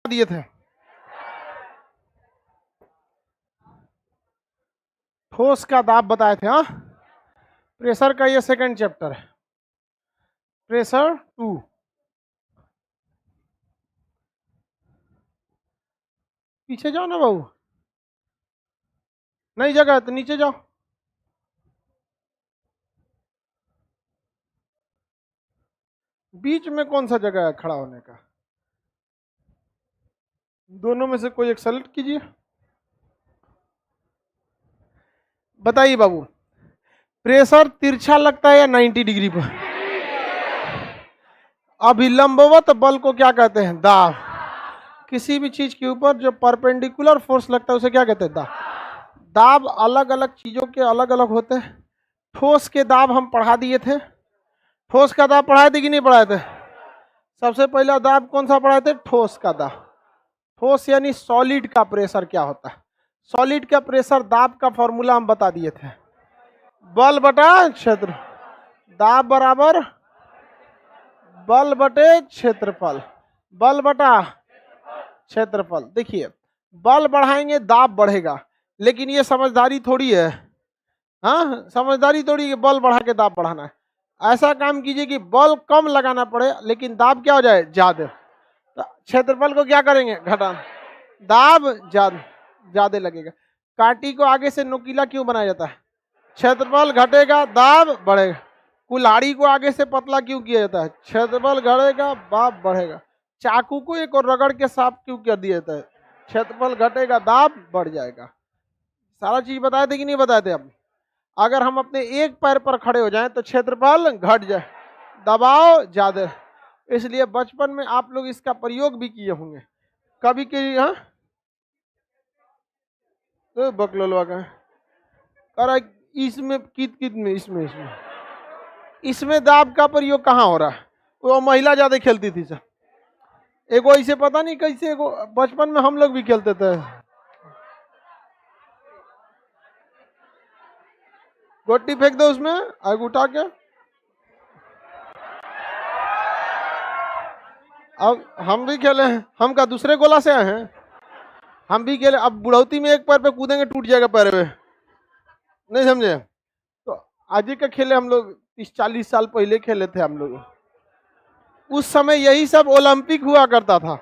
दिए थे। ठोस का दाब बताए थे। हाँ, प्रेशर का ये सेकंड चैप्टर है, प्रेशर 2। पीछे जाओ ना बाबू, नहीं जगह है तो नीचे जाओ। बीच में कौन सा जगह है खड़ा होने का? दोनों में से कोई एक सेलेक्ट कीजिए। बताइए बाबू, प्रेशर तिरछा लगता है या 90 डिग्री पर? अभी लंबवत बल को क्या कहते हैं? दाब। किसी भी चीज के ऊपर जो परपेंडिकुलर फोर्स लगता है उसे क्या कहते हैं? दाब। दाब अलग अलग चीजों के अलग अलग होते हैं। ठोस के दाब हम पढ़ा दिए थे। ठोस का दाब पढ़ाए थे कि नहीं पढ़ाए थे? सबसे पहला दाब कौन सा पढ़ाए थे? ठोस का दाब। ठोस यानी सॉलिड का प्रेशर क्या होता है? सॉलिड का प्रेशर दाब का फॉर्मूला हम बता दिए थे, बल बटा क्षेत्र। दाब बराबर बल बटे क्षेत्रफल, बल बटा क्षेत्रफल। देखिए, बल बढ़ाएंगे दाब बढ़ेगा, लेकिन ये समझदारी थोड़ी है। हाँ, समझदारी थोड़ी है बल बढ़ा के दाब बढ़ाना है। ऐसा काम कीजिए कि बल कम लगाना पड़े लेकिन दाब क्या हो जाए? ज्यादा। तो क्षेत्रफल को क्या करेंगे? घटाना। दाब ज्यादा लगेगा। कांटी को आगे से नुकीला क्यों बनाया जाता है? क्षेत्रफल घटेगा, दाब बढ़ेगा। कुल्हाड़ी को आगे से पतला क्यों किया जाता है? क्षेत्रफल घटेगा, दाब बढ़ेगा। चाकू को एक और रगड़ के साफ क्यों कर दिया जाता है? क्षेत्रफल घटेगा, दाब बढ़ जाएगा। सारा चीज बताए थे कि नहीं बताए थे? अब अगर हम अपने एक पैर पर खड़े हो जाएं तो क्षेत्रफल घट जाए, दबाव ज्यादा। इसलिए बचपन में आप लोग इसका प्रयोग भी किए होंगे कभी के। हाँ, तो बकलोलवा का अरे इसमें कित में इसमें दाब का प्रयोग कहाँ हो रहा है? वो महिला ज्यादा खेलती थी सर। एगो ऐसे पता नहीं कैसे, एगो बचपन में हम लोग भी खेलते थे। गोटी फेंक दो उसमें, आग उठा के। अब हम भी खेले हैं, हम का दूसरे गोला से आए हैं, हम भी खेले। अब बुढ़ौती में एक पैर पे कूदेंगे टूट जाएगा पैर पे, नहीं समझे? तो आज का खेले हम लोग 30-40 साल पहले खेले थे हम लोग। उस समय यही सब ओलंपिक हुआ करता था,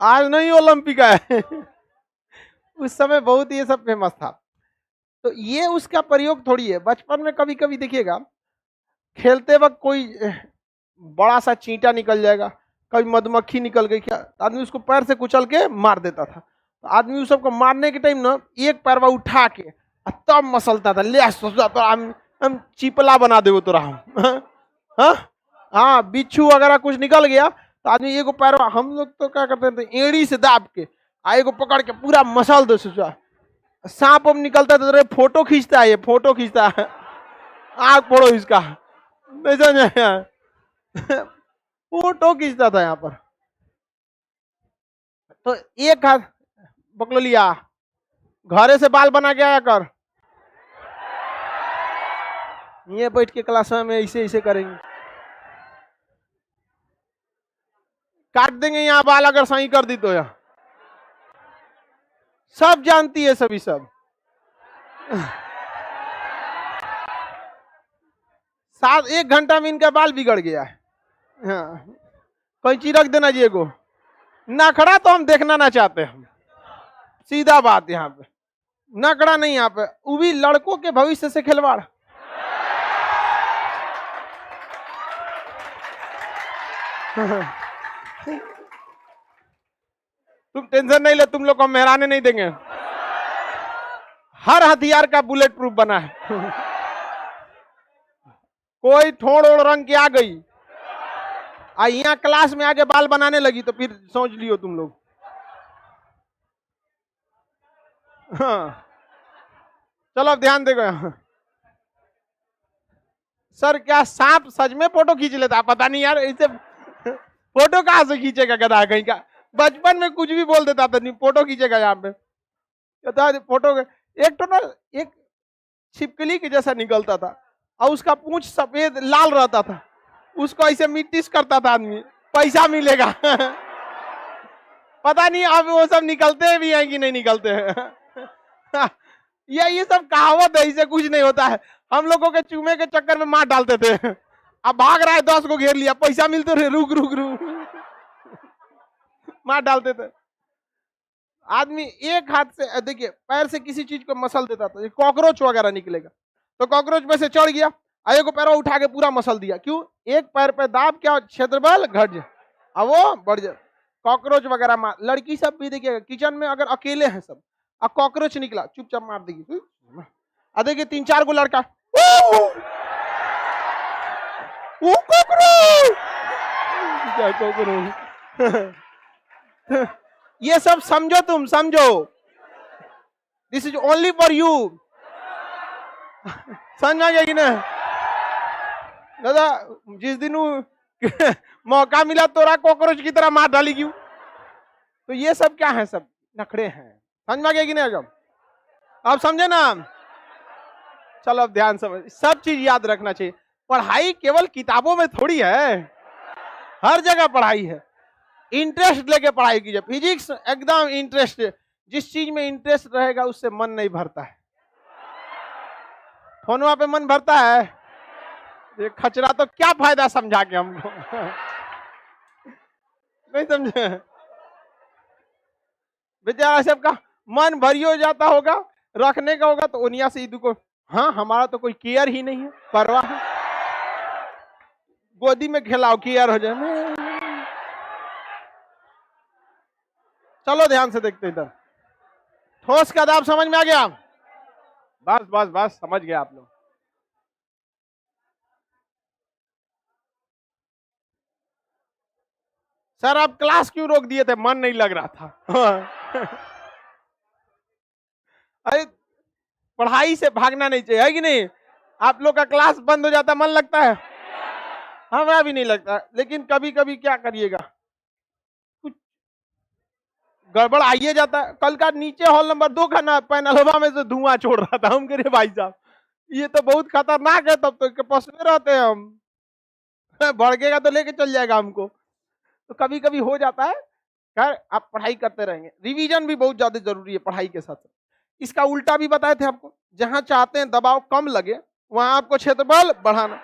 आज नहीं ओलंपिक है। उस समय बहुत ये सब फेमस था। तो ये उसका प्रयोग थोड़ी है। बचपन में कभी कभी देखिएगा खेलते वक्त कोई बड़ा सा चींटा निकल जाएगा, कभी मधुमक्खी निकल गई क्या, आदमी उसको पैर से कुचल के मार देता था। तो आदमी उस सबको मारने के टाइम ना एक पैरवा उठा के तब मसलता था, ले सोचता तो हम चिपला बना देवो तो रहा। हाँ, बिच्छू वगैरह कुछ निकल गया तो आदमी एगो पैरवा, हम लोग तो क्या करते थे एड़ी से दाब के एगो पकड़ के पूरा मसल दो। सोचा सांप अब निकलता था तो फोटो खींचता है, ये फोटो खींचता है, आग फोड़ो इसका, नहीं समझे? फोटो खींचता था यहाँ पर। तो एक हाथ बकलोलिया घरे से बाल बना के आया कर, ये बैठ के क्लास में ऐसे ऐसे करेंगे, काट देंगे यहाँ बाल अगर सही कर दी तो। यहाँ सब जानती है, सभी सब। 1 घंटा में इनका बाल बिगड़ गया है। हाँ, कैंची रख देना जी को नखड़ा तो हम देखना ना चाहते हम, सीधा बात। यहाँ पे नखड़ा नहीं, यहाँ पे वो भी लड़कों के भविष्य से खिलवाड़। तुम टेंशन नहीं ले, तुम लोग को मेहराने नहीं देंगे। हर हथियार का बुलेट प्रूफ बना है। कोई ठोड़ ओड़ रंग की आ गई यहाँ क्लास में आके बाल बनाने लगी तो फिर सोच लियो तुम लोग। हाँ, चलो अब ध्यान देगा। सर क्या सांप सच में फोटो खींच लेता? पता नहीं यार, ऐसे फोटो कहां से खींचेगा गधा कहीं का। बचपन में कुछ भी बोल देता था, नहीं फोटो खींचेगा यहाँ पे। फोटो एक तो ना एक छिपकली के जैसा निकलता था और उसका पूंछ सफेद लाल रहता था, उसको ऐसे मिट्टी करता था आदमी, पैसा मिलेगा। पता नहीं अब वो सब निकलते भी हैं कि नहीं निकलते हैं। ये सब कहावत है, इसे कुछ नहीं होता है। हम लोगों के चूमे के चक्कर में मार डालते थे। अब भाग रहा है, 10 को घेर लिया, पैसा मिलते रहे, रुक रुक रुक, मार डालते थे। आदमी एक हाथ से, देखिए पैर से किसी चीज को मसल देता था, कॉकरोच वगैरह निकलेगा तो कॉकरोच में से चढ़ गया, आगे को पैरों उठा के पूरा मसल दिया। क्यों? एक पैर पे दाब, क्या क्षेत्रबल घट जाए, अब वो बढ़ जाए। कॉकरोच वगैरह मार, लड़की सब भी देखिएगा किचन में अगर अकेले हैं सब, अब कॉकरोच निकला चुपचाप मार देगी। देखिए 3-4 को लड़का, वो कॉकरोच, क्या कॉकरोच। ये सब समझो, तुम समझो, this is only for you. समझ आ गया कि ना दादा? जिस दिन मौका मिला तोरा कॉकरोच की तरह मार डाली क्यों? तो ये सब क्या है? सब नखड़े हैं। समझ में आ गया कि नहीं? अब समझे ना? चलो अब ध्यान समझ, सब चीज याद रखना चाहिए। पढ़ाई केवल किताबों में थोड़ी है, हर जगह पढ़ाई है। इंटरेस्ट लेके पढ़ाई कीजिए। फिजिक्स एकदम इंटरेस्ट, जिस चीज में इंटरेस्ट रहेगा उससे मन नहीं भरता है। फोनवा पे मन भरता है, ये खचरा तो क्या फायदा समझा के हमको। नहीं समझे? बेचारा सबका मन भरी हो जाता होगा, रखने का होगा तो उनिया से ईदू को, हाँ हमारा तो कोई केयर ही नहीं है, परवाह है, गोदी में खिलाओ केयर हो जाए। चलो ध्यान से देखते इधर। ठोस का दाब समझ में आ गया? बस बस बस, समझ गए आप लोग। सर आप क्लास क्यों रोक दिए थे? मन नहीं लग रहा था। अरे पढ़ाई से भागना नहीं चाहिए, है कि नहीं? आप लोग का क्लास बंद हो जाता, मन लगता है? हमारा भी नहीं लगता, लेकिन कभी कभी क्या करिएगा, कुछ गड़बड़ आइए जाता है। कल का नीचे हॉल नंबर 2 का ना पैनलवा में से धुआं छोड़ रहा था, हम कह भाई साहब ये तो बहुत खतरनाक है, तब तो कैंपस में रहते हैं हम, भड़केगा तो लेके चल जाएगा हमको। तो कभी कभी हो जाता है। खैर आप पढ़ाई करते रहेंगे, रिवीजन भी बहुत ज्यादा जरूरी है पढ़ाई के साथ। इसका उल्टा भी बताए थे आपको, जहां चाहते हैं दबाव कम लगे वहां आपको क्षेत्रबल बढ़ाना।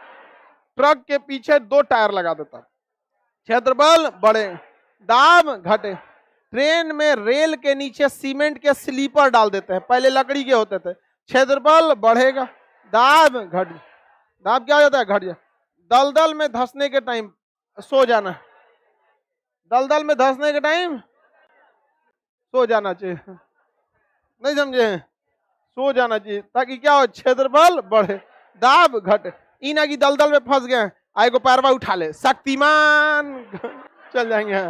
ट्रक के पीछे 2 टायर लगा देता, क्षेत्रबल बढ़े, दाब घटे। ट्रेन में रेल के नीचे सीमेंट के स्लीपर डाल देते हैं, पहले लकड़ी के होते थे, क्षेत्रबल बढ़ेगा, दाब घट, दाब क्या हो जाता है? घट जाए। दलदल में धंसने के टाइम सो जाना, दलदल में धंसने के टाइम सो जाना चाहिए, नहीं समझे? सो जाना चाहिए, ताकि क्या हो? क्षेत्रबल बढ़े, दाब घटे। इना की दलदल में फंस गए, आए को पैरवा उठा ले, शक्तिमान चल जाएंगे।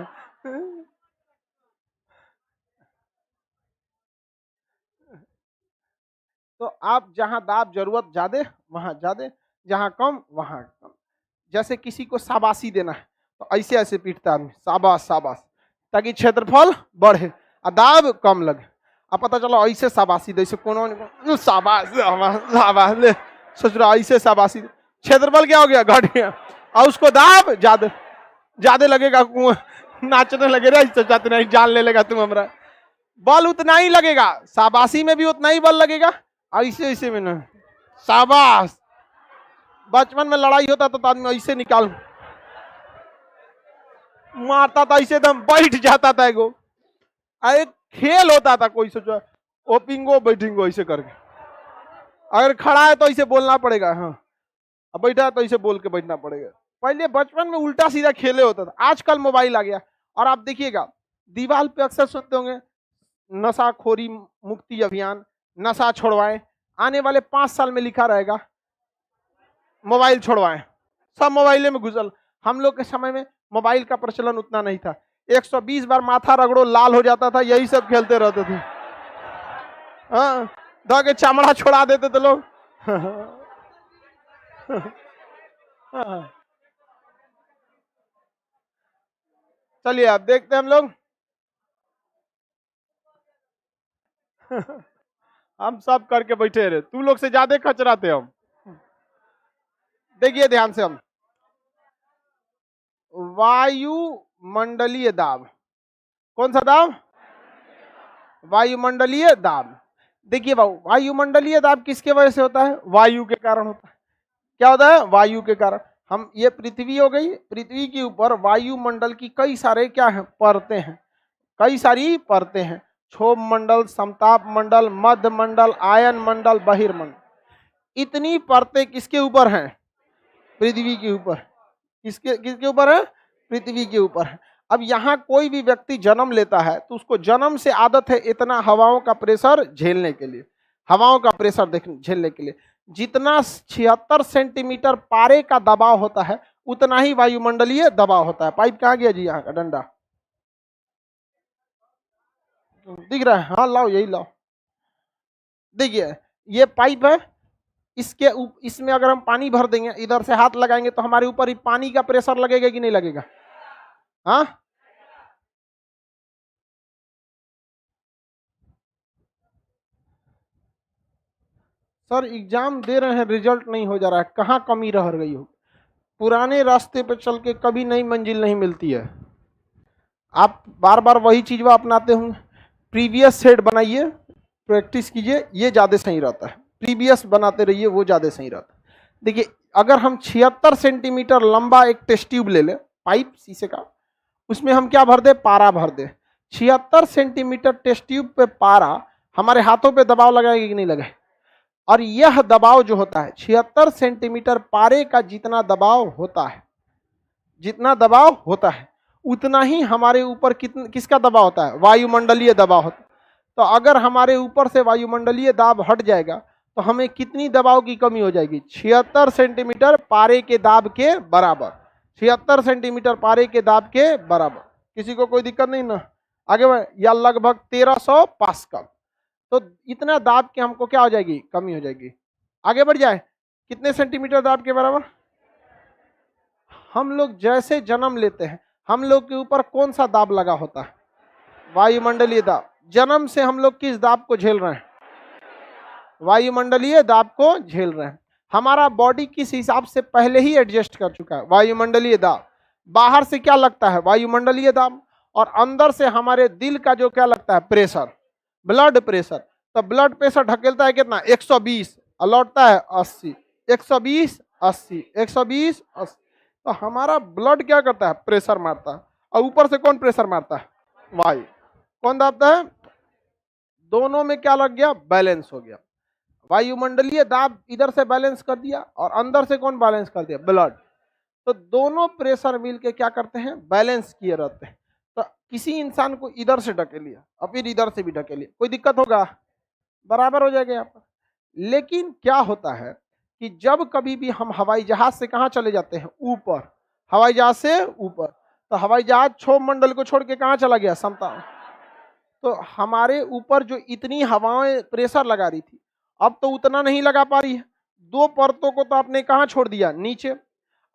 तो आप जहां दाब जरूरत ज्यादा वहां ज्यादा, जहां कम वहां कम। जैसे किसी को शाबाशी देना है तो ऐसे ऐसे पीटता आदमी, शाबाश शाबाश, ताकि क्षेत्रफल बढ़े और दाब कम लगे। अब पता चलो ऐसे शाबाशी दे, कोनो शाबाश शाबाश ले, सोच रहा ऐसे शाबाशी, क्षेत्रफल क्या हो गया? घट गया। और उसको दाब ज्यादा ज्यादा लगेगा, नाचने लगेगा, चाहते नहीं जान ले लेगा तुम हमारा, बल उतना ही लगेगा, शाबाशी में भी उतना ही बल लगेगा, ऐसे ऐसे में ना शाबाश। बचपन में लड़ाई होता तो आदमी ऐसे निकाल मारता था, ऐसे दम बैठ जाता था। एगो एक खेल होता था, कोई सोचो ओपिंगो बैठिंगो ऐसे करके, अगर खड़ा है तो ऐसे बोलना पड़ेगा, हाँ, अब बैठा है तो ऐसे बोल के बैठना पड़ेगा। पहले बचपन में उल्टा सीधा खेले होता था, आजकल मोबाइल आ गया। और आप देखिएगा दीवार पे अक्सर सुनते होंगे, नशाखोरी मुक्ति अभियान, नशा छोड़वाएं। आने वाले 5 साल में लिखा रहेगा मोबाइल छोड़वाएं। सब मोबाइल में घुसल। हम लोग के समय में मोबाइल का प्रचलन उतना नहीं था, 120 बार माथा रगड़ो लाल हो जाता था, यही सब खेलते रहते थे। हाँ, ध के चमड़ा छोड़ा देते थे लोग। चलिए अब देखते हैं हम लोग। हम सब करके बैठे रहे, तू लोग से ज्यादा खचराते हम। देखिए ध्यान से, हम वायुमंडलीय दाब कौन सा दाब? वायुमंडलीय दाब। देखिए बाबू, वायुमंडलीय दाब किसके वजह से होता है? वायु के कारण होता है। क्या होता है? वायु के कारण। हम ये पृथ्वी हो गई, पृथ्वी के ऊपर वायुमंडल की कई सारे क्या है? परतें हैं, कई सारी परतें हैं। क्षोभ मंडल, समताप मंडल, मध्य मंडल, आयन मंडल, बहिर्मंडल। इतनी परतें किसके ऊपर हैं? पृथ्वी के ऊपर। किसके किसके ऊपर है? पृथ्वी के ऊपर है। अब यहाँ कोई भी व्यक्ति जन्म लेता है तो उसको जन्म से आदत है इतना हवाओं का प्रेशर झेलने के लिए, हवाओं का प्रेशर झेलने के लिए। जितना 76 सेंटीमीटर पारे का दबाव होता है उतना ही वायुमंडलीय दबाव होता है। पाइप कहाँ गया जी? यहाँ का डंडा दिख रहा है? हाँ लाओ, यही लाओ। देखिए ये पाइप है, इसमें अगर हम पानी भर देंगे, इधर से हाथ लगाएंगे तो हमारे ऊपर ही पानी का प्रेशर लगेगा कि नहीं लगेगा? हाँ, सर एग्जाम दे रहे हैं, रिजल्ट नहीं हो जा रहा है, कहाँ कमी रह गई हो? पुराने रास्ते पे चल के कभी नई मंजिल नहीं मिलती है। आप बार बार वही चीज वो अपनाते होंगे। प्रीवियस सेट बनाइए, प्रैक्टिस कीजिए, ये ज़्यादा सही रहता है। प्रीवियस बनाते रहिए, वो ज़्यादा सही रहता है। देखिए अगर हम 76 सेंटीमीटर लंबा एक टेस्ट ट्यूब ले लें, पाइप शीशे का, उसमें हम क्या भर दे? पारा भर दे। 76 सेंटीमीटर टेस्ट ट्यूब पे पारा हमारे हाथों पे दबाव लगाएगा कि नहीं लगाए? और यह दबाव जो होता है 76 सेंटीमीटर पारे का जितना दबाव होता है, जितना दबाव होता है उतना ही हमारे ऊपर किसका दबाव होता है? वायुमंडलीय दबाव होता है। तो अगर हमारे ऊपर से वायुमंडलीय दाब हट जाएगा तो हमें कितनी दबाव की कमी हो जाएगी? 76 सेंटीमीटर पारे के दाब के बराबर। 76 सेंटीमीटर पारे के दाब के बराबर। किसी को कोई दिक्कत नहीं ना? आगे बढ़, या लगभग 1300 पास्कल। तो इतना दाब के हमको क्या हो जाएगी? कमी हो जाएगी। आगे बढ़ जाए, कितने सेंटीमीटर दाब के बराबर? हम लोग जैसे जन्म लेते हैं, हम लोग के ऊपर कौन सा दाब लगा होता है? वायुमंडलीय दाब। जन्म से हम लोग किस दाब को झेल रहे हैं? वायुमंडलीय दाब को झेल रहे हैं। हमारा बॉडी किस हिसाब से पहले ही एडजस्ट कर चुका है? वायुमंडलीय दाब। बाहर से क्या लगता है? वायुमंडलीय दाब। और अंदर से हमारे दिल का जो क्या लगता है? Pressure, blood pressure. तो ब्लड प्रेशर ढकेलता है कितना? 120, और लौटता है 80। 120 80, 120 80। तो हमारा ब्लड क्या करता है? प्रेशर मारता है। और ऊपर से कौन प्रेशर मारता है? वायु। कौन दाबता है? दोनों में क्या लग गया? बैलेंस हो गया। वायुमंडलीय दाब इधर से बैलेंस कर दिया और अंदर से कौन बैलेंस कर दिया? ब्लड। तो दोनों प्रेशर मिलके क्या करते हैं? बैलेंस किए रहते हैं। तो किसी इंसान को इधर से ढके लिया और फिर इधर से भी ढके लिया, कोई दिक्कत होगा? बराबर हो जाएगा यहाँ पर। लेकिन क्या होता है कि जब कभी भी हम हवाई जहाज से कहाँ चले जाते हैं? ऊपर। हवाई जहाज से ऊपर। तो हवाई जहाज क्षोभ मंडल को छोड़ के कहाँ चला गया? समतल। तो हमारे ऊपर जो इतनी हवाएं प्रेशर लगा रही थी, अब तो उतना नहीं लगा पा रही है। दो परतों को तो आपने कहाँ छोड़ दिया? नीचे।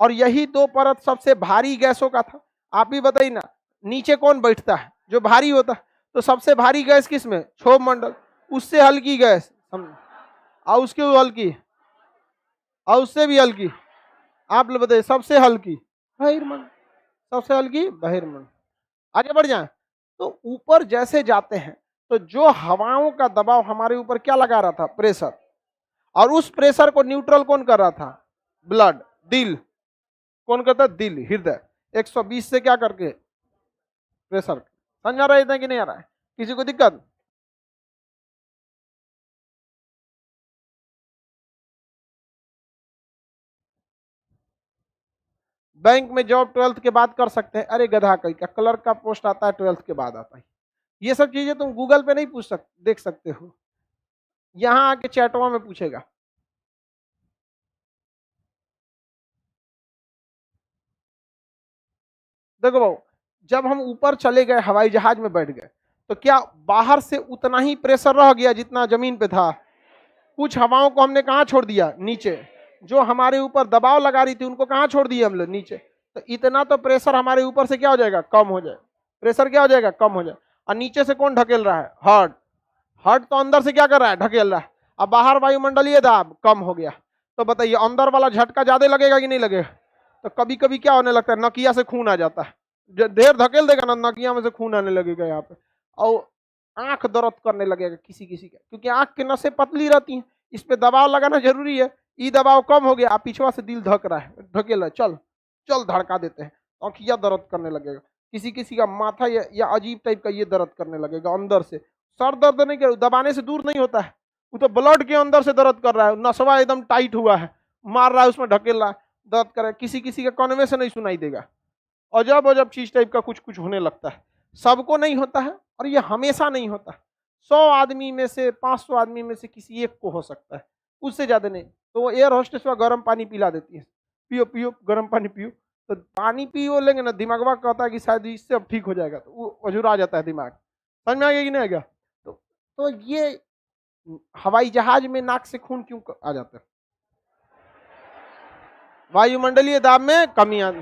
और यही दो परत सबसे भारी गैसों का था। आप ही बताइए ना, नीचे कौन बैठता है जो भारी होता है? तो सबसे भारी गैस किस में? क्षोभ मंडल। उससे हल्की गैस, और उसके हल्की, और उससे भी हल्की। आप लोग बताइए, सबसे हल्की बहिर्मंडल, सबसे हल्की बहिर्मंडल। आगे बढ़ जाए तो ऊपर जैसे जाते हैं तो जो हवाओं का दबाव हमारे ऊपर क्या लगा रहा था? प्रेशर। और उस प्रेशर को न्यूट्रल कौन कर रहा था? ब्लड, दिल। कौन करता? दिल, हृदय। 120 से क्या करके? प्रेशर। समझ आ रहा है कि नहीं आ रहा है? किसी को दिक्कत? बैंक में जॉब 12th के बाद कर सकते हैं। अरे गधा कहीं का, क्लर्क का पोस्ट आता है 12th के बाद आता है। ये सब चीजें तुम गूगल पे नहीं पूछ सकते, देख सकते हो, यहाँ आके चैटवा में पूछेगा। देखो भाऊ, जब हम ऊपर चले गए, हवाई जहाज में बैठ गए, तो क्या बाहर से उतना ही प्रेशर रह गया जितना जमीन पे था? कुछ हवाओं को हमने कहाँ छोड़ दिया? नीचे। जो हमारे ऊपर दबाव लगा रही थी उनको कहाँ छोड़ दिया हम लोग? नीचे। तो इतना तो प्रेशर हमारे ऊपर से क्या हो जाएगा? कम हो जाएगा। प्रेशर क्या हो जाएगा? कम हो जाएगा। और नीचे से कौन ढकेल रहा है? हार्ट। हार्ट तो अंदर से क्या कर रहा है? ढकेल रहा है। अब बाहर वायुमंडलीय दाब कम हो गया, तो बताइए अंदर वाला झटका ज्यादा लगेगा कि नहीं लगेगा? तो कभी कभी क्या होने लगता है? नकिया से खून आ जाता है। ढेर धकेल देगा ना, नकिया में से खून आने लगेगा यहाँ पे, और आंख दर्द करने लगेगा किसी किसी का, क्योंकि आंख की नसें पतली रहती हैं, इस पे दबाव लगाना जरूरी है। ई दबाव कम हो गया, आप पिछवा से दिल धक रहा है, ढकेल रहा है, चल चल धड़का देते हैं, आंखिया दर्द करने लगेगा, किसी किसी का माथा या अजीब टाइप का ये दर्द करने लगेगा अंदर से। सर दर्द नहीं कर, दबाने से दूर नहीं होता है, वो तो ब्लड के अंदर से दर्द कर रहा है, नसवा एकदम टाइट हुआ है, मार रहा है उसमें, ढकेल रहा है, दर्द कर रहा है, किसी किसी के कौनवे से नहीं सुनाई देगा, अजब अजब चीज टाइप का कुछ कुछ होने लगता है। सबको नहीं होता है, और ये हमेशा नहीं होता। 100 आदमी में से 500 आदमी में से किसी एक को हो सकता है, उससे ज्यादा नहीं। तो वो एयर होस्टेस गर्म पानी पिला देती है, पियो पियो गर्म पानी पियो, तो पानी पियो लेंगे ना, दिमागवा कहता है कि शायद इससे अब ठीक हो जाएगा, तो वो अजुरा जाता है दिमाग। समझ में आ गया कि नहीं आ गया? तो ये हवाई जहाज में नाक से खून क्यों आ जाता है? वायुमंडलीय दाब में कमी आती।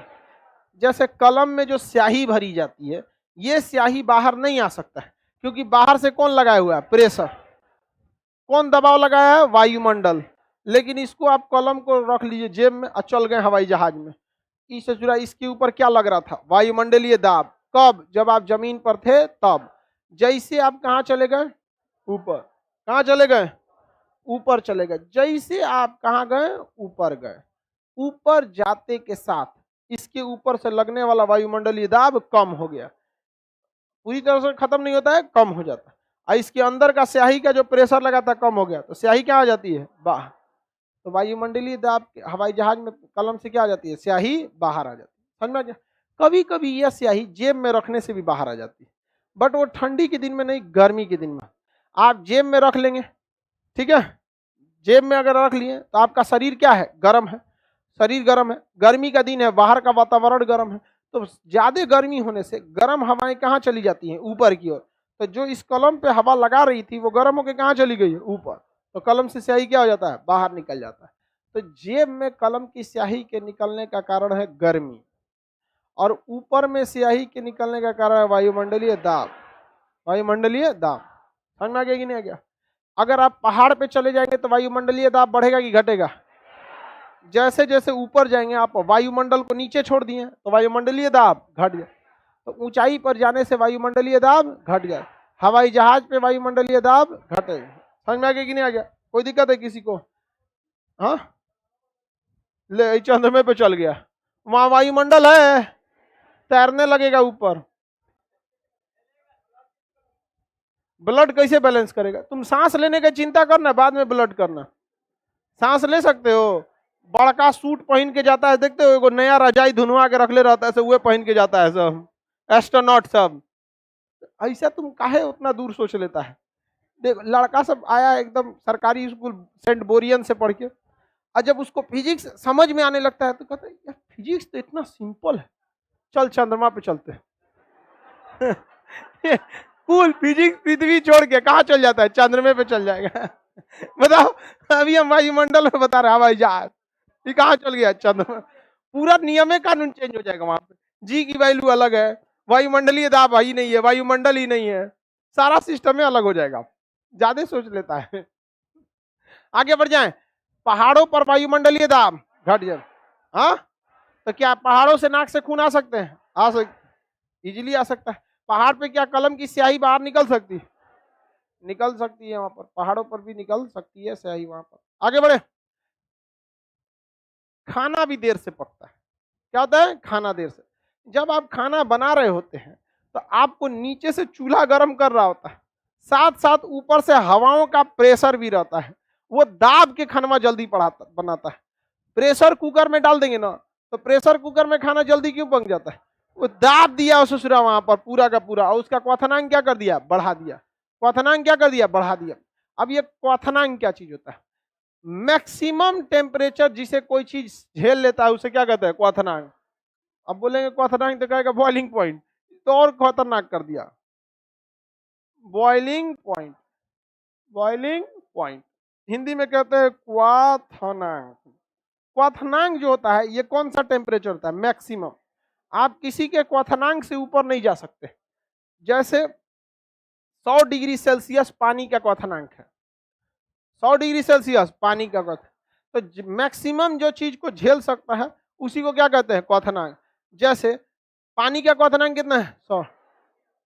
जैसे कलम में जो स्याही भरी जाती है, ये स्याही बाहर नहीं आ सकता है, क्योंकि बाहर से कौन लगाया हुआ है? प्रेशर। कौन दबाव लगाया है? वायुमंडल। लेकिन इसको आप कलम को रख लीजिए जेब में और चल गए हवाई जहाज में, इससे जुड़ा इसके ऊपर क्या लग रहा था? वायुमंडलीय दाब। कब? जब आप जमीन पर थे तब। जैसे आप कहाँ चले गए? ऊपर। कहाँ चले गए? ऊपर चले गए। जैसे आप कहाँ गए? ऊपर गए। ऊपर जाते के साथ इसके ऊपर से लगने वाला वायुमंडलीय दाब कम हो गया, पूरी तरह से खत्म नहीं होता है, कम हो जाता है। और इसके अंदर का स्याही का जो प्रेशर लगा था कम हो गया, तो स्याही क्या आ जाती है? बाहर। तो वायुमंडलीय दाब हवाई जहाज में कलम से क्या आ जाती है? स्याही बाहर आ जाती है। समझ में आ गया? कभी कभी यह स्याही जेब में रखने से भी बाहर आ जाती है, बट वो ठंडी के दिन में नहीं, गर्मी के दिन में। आप जेब में रख लेंगे, ठीक है, जेब में अगर रख लिए तो आपका शरीर क्या है? गर्म है, शरीर गर्म है, गर्मी का दिन है, बाहर का वातावरण गर्म है, तो ज्यादा गर्मी होने से गर्म हवाएं कहाँ चली जाती हैं? ऊपर की ओर। तो जो इस कलम पे हवा लगा रही थी वो गर्म होकर कहाँ चली गई है? ऊपर। तो कलम से स्याही क्या हो जाता है? बाहर निकल जाता है। तो जेब में कलम की स्याही के निकलने का कारण है गर्मी, और ऊपर में स्याही के निकलने का कारण है वायुमंडलीय दाब। वायुमंडलीय दाब। समझ में आ गया कि नहीं आ गया? अगर आप पहाड़ पे चले जाएंगे तो वायुमंडलीय दाब बढ़ेगा कि घटेगा? जैसे जैसे ऊपर जाएंगे, आप वायुमंडल को नीचे छोड़ दिए तो वायुमंडलीय दाब घट गया, तो ऊंचाई पर जाने से वायुमंडलीय दाब घट गया। हवाई जहाज पे वायुमंडलीय दाब घटेगा। समझ में आ गया कि नहीं आ गया? कोई दिक्कत है किसी को? हाँ, ले चंद्रमा पे चल गया, वहां वायुमंडल है, तैरने लगेगा ऊपर, ब्लड कैसे बैलेंस करेगा? तुम सांस लेने की चिंता करना, बाद में ब्लड करना। सांस ले सकते हो, बड़का सूट पहन के जाता है, देखते हो एगो नया रजाई धुनवा के रखले रहता है, वो पहन के जाता है सब एस्ट्रोनॉट सब। ऐसा तुम काहे उतना दूर सोच लेता है? देख, लड़का सब आया एकदम सरकारी स्कूल सेंट बोरियन से पढ़ के, और जब उसको फिजिक्स समझ में आने लगता है तो कहता है यार फिजिक्स तो इतना सिंपल है, चल चंद्रमा पे चलते हैं। कूल, फिजिक्स पृथ्वी छोड़ के कहाँ चल जाता है? चंद्रमा पे चल जाएगा। बताओ, अभी हम वायुमंडल में बता रहे हवाई जहाज, ये कहाँ चल गया? चंद्रमा। पूरा नियम कानून चेंज हो जाएगा वहां पे, जी की वैल्यू अलग है, वायुमंडलीय दाब ही नहीं है, वायुमंडल ही नहीं है, सारा सिस्टम में अलग हो जाएगा। ज्यादा सोच लेता है। आगे बढ़ जाए। पहाड़ों पर वायुमंडलीय दाब घट जाए। हाँ, तो क्या पहाड़ों से नाक से खून आ सकते हैं? आ सकते, इजिली आ सकता है। पहाड़ पे क्या कलम की स्याही बाहर निकल सकती है? निकल सकती है, वहां पर पहाड़ों पर भी निकल सकती है स्याही वहां पर। आगे बढ़े। खाना भी देर से पकता है। क्या होता है? खाना देर से। जब आप खाना बना रहे होते हैं तो आपको नीचे से चूल्हा गर्म कर रहा होता है, साथ साथ ऊपर से हवाओं का प्रेशर भी रहता है, वो दाब के खाना जल्दी बनाता है। प्रेशर कुकर में डाल देंगे ना, तो प्रेशर कुकर में खाना जल्दी क्यों पक जाता है? वो दाब दिया ससुरा वहां पर पूरा का पूरा, और उसका क्वथनांक क्या कर दिया? बढ़ा दिया। क्वथनांक क्या कर दिया? बढ़ा दिया। अब ये क्वथनांक क्या चीज होता है? मैक्सिमम टेम्परेचर जिसे कोई चीज झेल लेता है उसे क्या कहते हैं? क्वथनांक। अब बोलेंगे क्वथनांक तो कहेगा बॉइलिंग पॉइंट, तो और खतरनाक कर दिया, boiling point. Boiling point Hindi में कहते हैं क्वथनांक। क्वथनांक जो होता है ये कौन सा टेम्परेचर होता है? मैक्सिमम। आप किसी के क्वथनांक से ऊपर नहीं जा सकते। जैसे 100 डिग्री सेल्सियस पानी का क्वथनांक है, 100 डिग्री सेल्सियस पानी का क्वथनांक, तो मैक्सिमम जो चीज को झेल सकता है उसी को क्या कहते हैं? क्वथनांक। जैसे पानी का क्वथनांक कितना है? 100।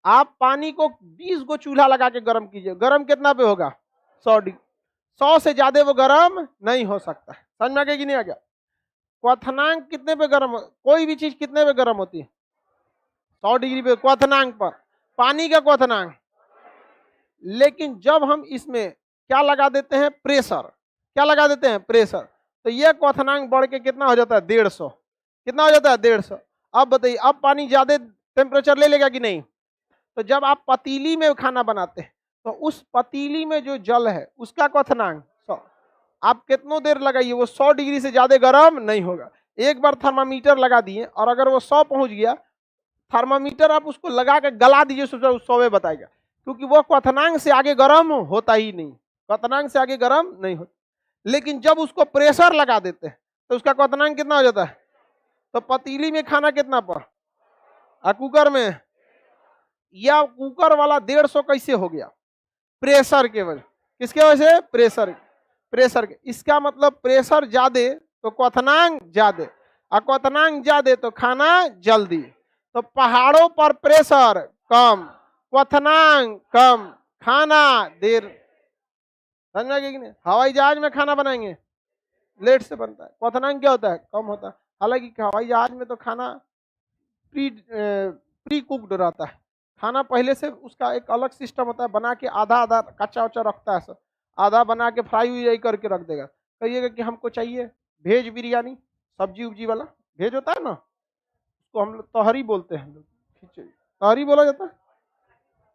आप पानी को 20 गो चूल्हा लगा के गर्म कीजिए, गर्म कितना पे होगा? 100 डिग्री। 100 से ज्यादा वो गर्म नहीं हो सकता है। समझ में आ गया कि नहीं आ गया? क्वथनांक कितने पे गर्म, कोई भी चीज कितने पे गर्म होती है? 100 डिग्री पे क्वथनांक पर। पानी का क्वथनांक, लेकिन जब हम इसमें क्या लगा देते हैं? प्रेशर। क्या लगा देते हैं? प्रेशर। तो यह क्वथनांक बढ़ के कितना हो जाता है? 150। कितना हो जाता है? 150। अब बताइए, अब पानी ज्यादा टेम्परेचर ले लेगा कि नहीं? तो जब आप पतीली में खाना बनाते हैं तो उस पतीली में जो जल है उसका क्वथनांक 100। आप कितनों देर लगाइए, वो 100 डिग्री से ज्यादा गर्म नहीं होगा। एक बार थर्मामीटर लगा दिए और अगर वो 100 पहुंच गया, थर्मामीटर आप उसको लगा के गला दीजिए, 100 में बताएगा, क्योंकि वो क्वथनांक से आगे गर्म होता ही नहीं। क्वथनांक से आगे गर्म नहीं होता। लेकिन जब उसको प्रेशर लगा देते हैं तो उसका क्वथनांक कितना हो जाता है? तो पतीली में खाना कितना पर, कुकर में, या कुकर वाला 150 कैसे हो गया? प्रेशर के वजह। किसके वजह से? प्रेशर। प्रेशर के। इसका मतलब प्रेशर ज्यादा तो क्वथनांक ज्यादा, और क्वथनांक ज्यादा तो खाना जल्दी। तो पहाड़ों पर प्रेशर कम, क्वथनांक कम, खाना देर। समझ में कि नहीं? हवाई जहाज में खाना बनाएंगे, लेट से बनता है, क्वथनांक क्या होता है? कम होता है। हालांकि हवाई जहाज में तो खाना प्री कुक्ड रहता है, खाना पहले से उसका एक अलग सिस्टम होता है, बना के आधा आधा कच्चा उच्चा रखता है, सब आधा बना के फ्राई हुई करके रख देगा। कहिएगा कि हमको चाहिए वेज बिरयानी, सब्जी उब्जी वाला वेज होता है ना, उसको हम लोग तहरी बोलते हैं, खिचड़ी तहरी बोला जाता है।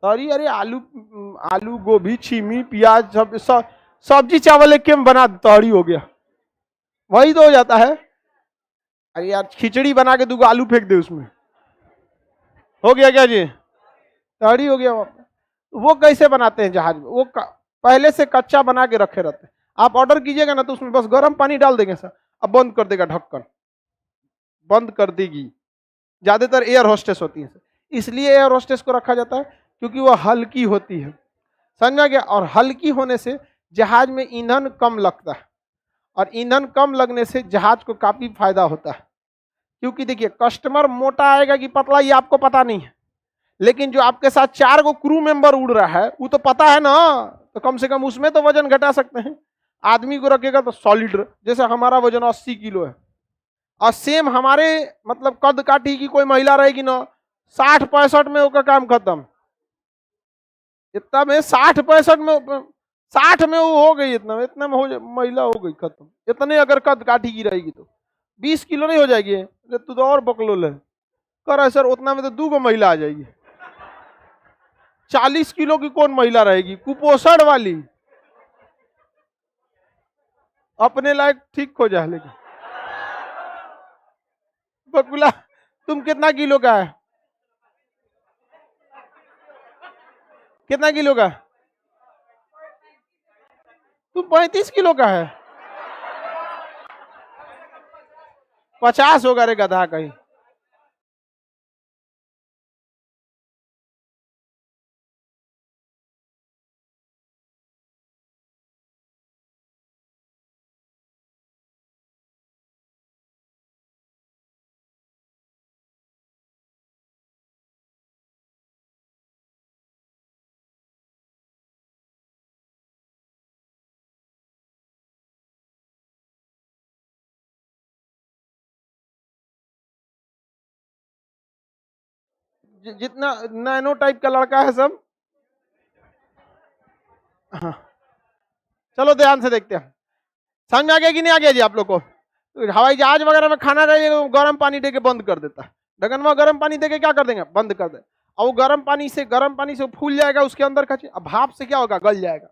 तहरी, अरे आलू, आलू गोभी छीमी प्याज सब सब्जी चावल एक में बना तहरी हो गया, वही तो हो जाता है। अरे यार खिचड़ी बना के 2 आलू फेंक दे उसमें, हो गया क्या जी? तहरी हो गया। वो कैसे बनाते हैं जहाज में? वो पहले से कच्चा बना के रखे रहते हैं। आप ऑर्डर कीजिएगा ना तो उसमें बस गर्म पानी डाल देंगे सर, अब बंद कर देगा, ढक्कन बंद कर देगी। ज्यादातर एयर होस्टेस होती है, इसलिए एयर होस्टेस को रखा जाता है क्योंकि वो हल्की होती है। समझा गया? और हल्की होने से जहाज में ईंधन कम लगता है, और ईंधन कम लगने से जहाज को काफी फायदा होता है। क्योंकि देखिए, कस्टमर मोटा आएगा कि पतला ये आपको पता नहीं है, लेकिन जो आपके साथ 4 गो क्रू मेंबर उड़ रहा है वो तो पता है ना, तो कम से कम उसमें तो वजन घटा सकते हैं। आदमी को रखेगा तो सॉलिड, जैसे हमारा वजन 80 किलो है, और सेम हमारे मतलब कद काठी की कोई महिला रहेगी ना, 60-65 में उसका काम खत्म। इतना में 60-65 में, 60 में वो हो गई, इतना में हो महिला हो गई खत्म। इतने अगर कद काठी की रहेगी तो 20 किलो नहीं हो जाएगी? तू तो और बकलोल है। कर सर उतना में तो 2 गो महिला आ जाएगी। 40 किलो की कौन महिला रहेगी? कुपोषण वाली, अपने लायक ठीक हो जाए। लेकिन बकुला तुम कितना किलो का है? कितना किलो का? तुम 35 किलो का है। 50 होगा रे गधा कहीं। जितना नैनो टाइप का लड़का है सब। हाँ। चलो ध्यान से देखते हैं, समझ में आ गया कि नहीं आ गया जी आप लोग को? हवाई जहाज वगैरह में खाना रहेगा तो गर्म पानी देके बंद कर देता है, ढक्कन में गर्म पानी देके क्या कर देंगे? बंद कर दे। और वो गर्म पानी से फूल जाएगा, उसके अंदर का अब भाप से क्या होगा? गल जाएगा,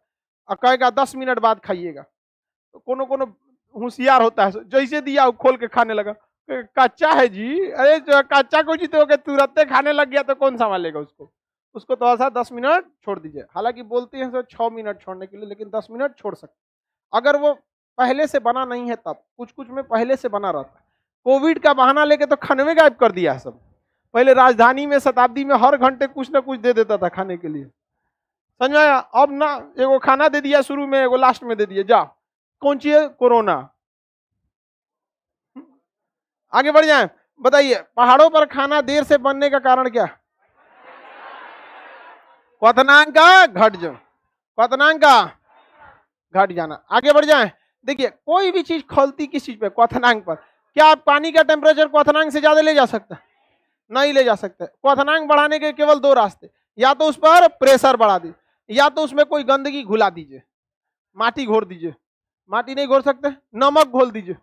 और कहेगा 10 मिनट बाद खाइएगा। तो कोनो कोनो होशियार होता है, जैसे दिया खोल के खाने लगा, कच्चा है जी। अरे कच्चा को जी तो तुरंत खाने लग गया तो कौन संभालेगा उसको? उसको थोड़ा सा 10 मिनट छोड़ दीजिए। हालांकि बोलते हैं सर 6 मिनट छोड़ने के लिए, लेकिन 10 मिनट छोड़ सकते अगर वो पहले से बना नहीं है तब। कुछ कुछ में पहले से बना रहता है। कोविड का बहाना लेके तो खाने में गायब कर दिया है सब। पहले राजधानी में शताब्दी में हर घंटे कुछ ना कुछ दे देता था खाने के लिए, समझ में आया? अब ना एगो खाना दे दिया शुरू में, एगो लास्ट में दे दिया, जा कौन सी है? कोरोना। आगे बढ़ जाए, बताइए, पहाड़ों पर खाना देर से बनने का कारण क्या? क्वथनांक का घट जो, क्वथनांक का घट जाना। आगे बढ़ जाए। देखिए, कोई भी चीज खौलती किस चीज पे? क्वथनांक पर। क्या आप पानी का टेम्परेचर क्वथनांक से ज्यादा ले जा सकते? नहीं ले जा सकते। क्वथनांक बढ़ाने के केवल दो रास्ते, या तो उस पर प्रेशर बढ़ा दीजिए, या तो उसमें कोई गंदगी घुला दीजिए, माटी घोर दीजिए। माटी नहीं घोर सकते, नमक घोल दीजिए।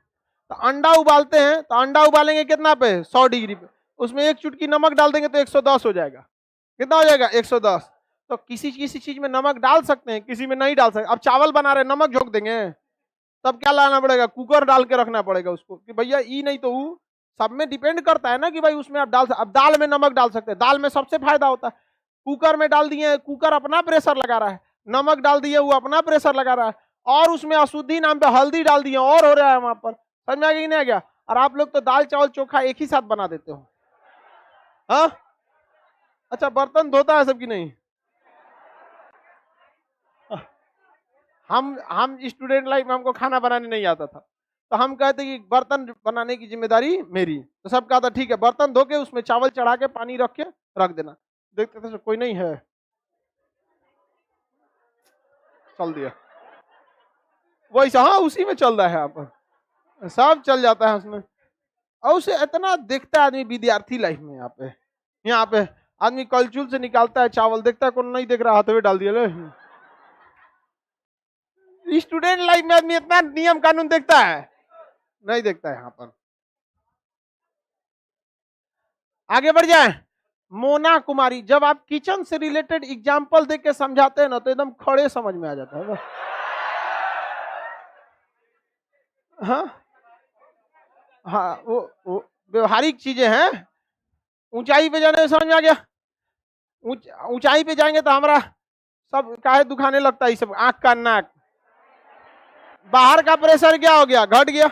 तो अंडा उबालते हैं, तो अंडा उबालेंगे कितना पे? 100 डिग्री पे। उसमें एक चुटकी नमक डाल देंगे तो 110 हो जाएगा। कितना हो जाएगा? 110। तो किसी किसी चीज में नमक डाल सकते हैं, किसी में नहीं डाल सकते। अब चावल बना रहे, नमक झोंक देंगे, तब क्या लाना पड़ेगा? कुकर डाल के रखना पड़ेगा उसको, कि भैया ई नहीं तो ऊ। सब में डिपेंड करता है ना कि भाई उसमें आप डाल। अब दाल में नमक डाल सकते हैं, दाल में सबसे फायदा होता है। कुकर में डाल दिए, कुकर अपना प्रेशर लगा रहा है। नमक डाल दिए, वो अपना प्रेशर लगा रहा है। और उसमें अशुद्धि नाम पे हल्दी डाल दिए, और हो रहा है वहां पर। समझ में आ गया कि नहीं आ गया? और आप लोग तो दाल चावल चोखा एक ही साथ बना देते हो। हाँ, अच्छा, बर्तन धोता है सब की नहीं? हम स्टूडेंट लाइफ में हमको खाना बनाने नहीं आता था, तो हम कहते कि बर्तन बनाने की जिम्मेदारी मेरी। तो सब कहा था ठीक है, बर्तन धो के उसमें चावल चढ़ा के पानी रख के रख देना। देखते थे कोई नहीं है, चल दिया वैसा। हाँ, उसी में चल रहा है, यहाँ पर सब चल जाता है उसमें। और उसे इतना देखता है आदमी विद्यार्थी लाइफ में। यहाँ पे आदमी कलचुल से निकालता है चावल, देखता है कौन नहीं देख रहा, हाथ में डाल दिया ले। स्टूडेंट लाइफ में आदमी इतना नियम कानून देखता है? नहीं देखता है। यहाँ पर आगे बढ़ जाए। मोना कुमारी, जब आप किचन से रिलेटेड एग्जाम्पल देख के समझाते हैं ना, तो एकदम खड़े समझ में आ जाता है। हाँ हाँ, वो व्यवहारिक चीजें हैं। ऊंचाई पे जाने में समझ में आ गया। ऊंचाई पे जाएंगे तो हमारा सब काहे दुखाने लगता है, ये सब आंख का नाक। बाहर का प्रेशर क्या हो गया? घट गया।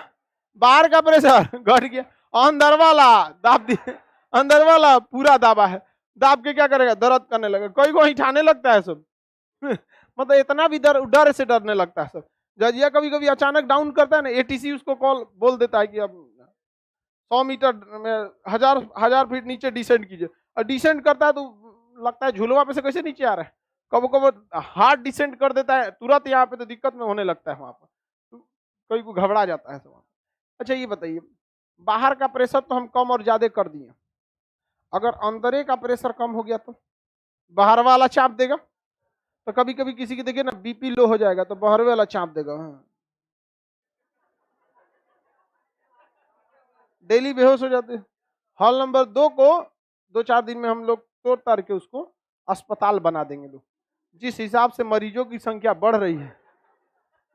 बाहर का प्रेशर घट गया। अंदर वाला दाब दिया, अंदर वाला पूरा दाबा है। दाब के क्या करेगा? दर्द करने लगेगा। कोई को हिठाने लगता है सब। मतलब इतना भी डर से डरने लगता है सब। जजिया कभी कभी अचानक डाउन करता है ना, एटीसी उसको कॉल बोल देता है कि अब 100 मीटर में हजार फीट नीचे डिसेंड कीजिए। और डिसेंड करता है तो लगता है झुलवा पे से कैसे नीचे आ रहा है। कबो कबो हार्ड डिसेंड कर देता है तुरंत, यहाँ पे तो दिक्कत में होने लगता है वहां पर। कोई को घबरा जाता है सब। अच्छा, ये बताइए, बाहर का प्रेशर तो हम कम और ज्यादा कर दिए, अगर अंदर का प्रेशर कम हो गया तो बाहर वाला चाप देगा। तो कभी कभी किसी की देखिए ना बीपी लो हो जाएगा, तो बाहर वाला चाप देगा। हाँ, डेली बेहोश हो जाते हैं। हॉल नंबर 2 को 2-4 दिन में हम लोग तोड़ ताड़ के उसको अस्पताल बना देंगे लोग। जिस हिसाब से मरीजों की संख्या बढ़ रही है,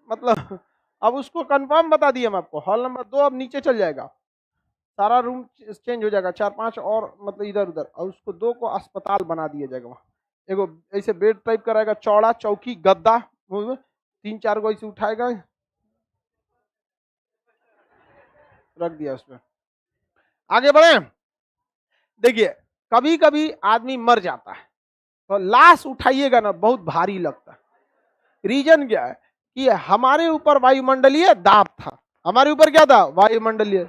मतलब अब उसको कंफर्म बता दिए हम आपको, हॉल नंबर 2 अब नीचे चल जाएगा, सारा रूम चेंज हो जाएगा, 4-5 और मतलब इधर उधर, और उसको 2 को अस्पताल बना दिया जाएगा। वहाँ एगो ऐसे बेड टाइप का रहेगा, चौड़ा चौकी गद्दा, 3-4 गो ऐसे उठाएगा, रख दिया उसमें। आगे बढ़े। देखिए, कभी कभी आदमी मर जाता है तो लाश उठाइएगा ना, बहुत भारी लगता है। रीजन क्या है? कि हमारे ऊपर वायुमंडलीय दाब था। हमारे ऊपर क्या था? वायुमंडलीय।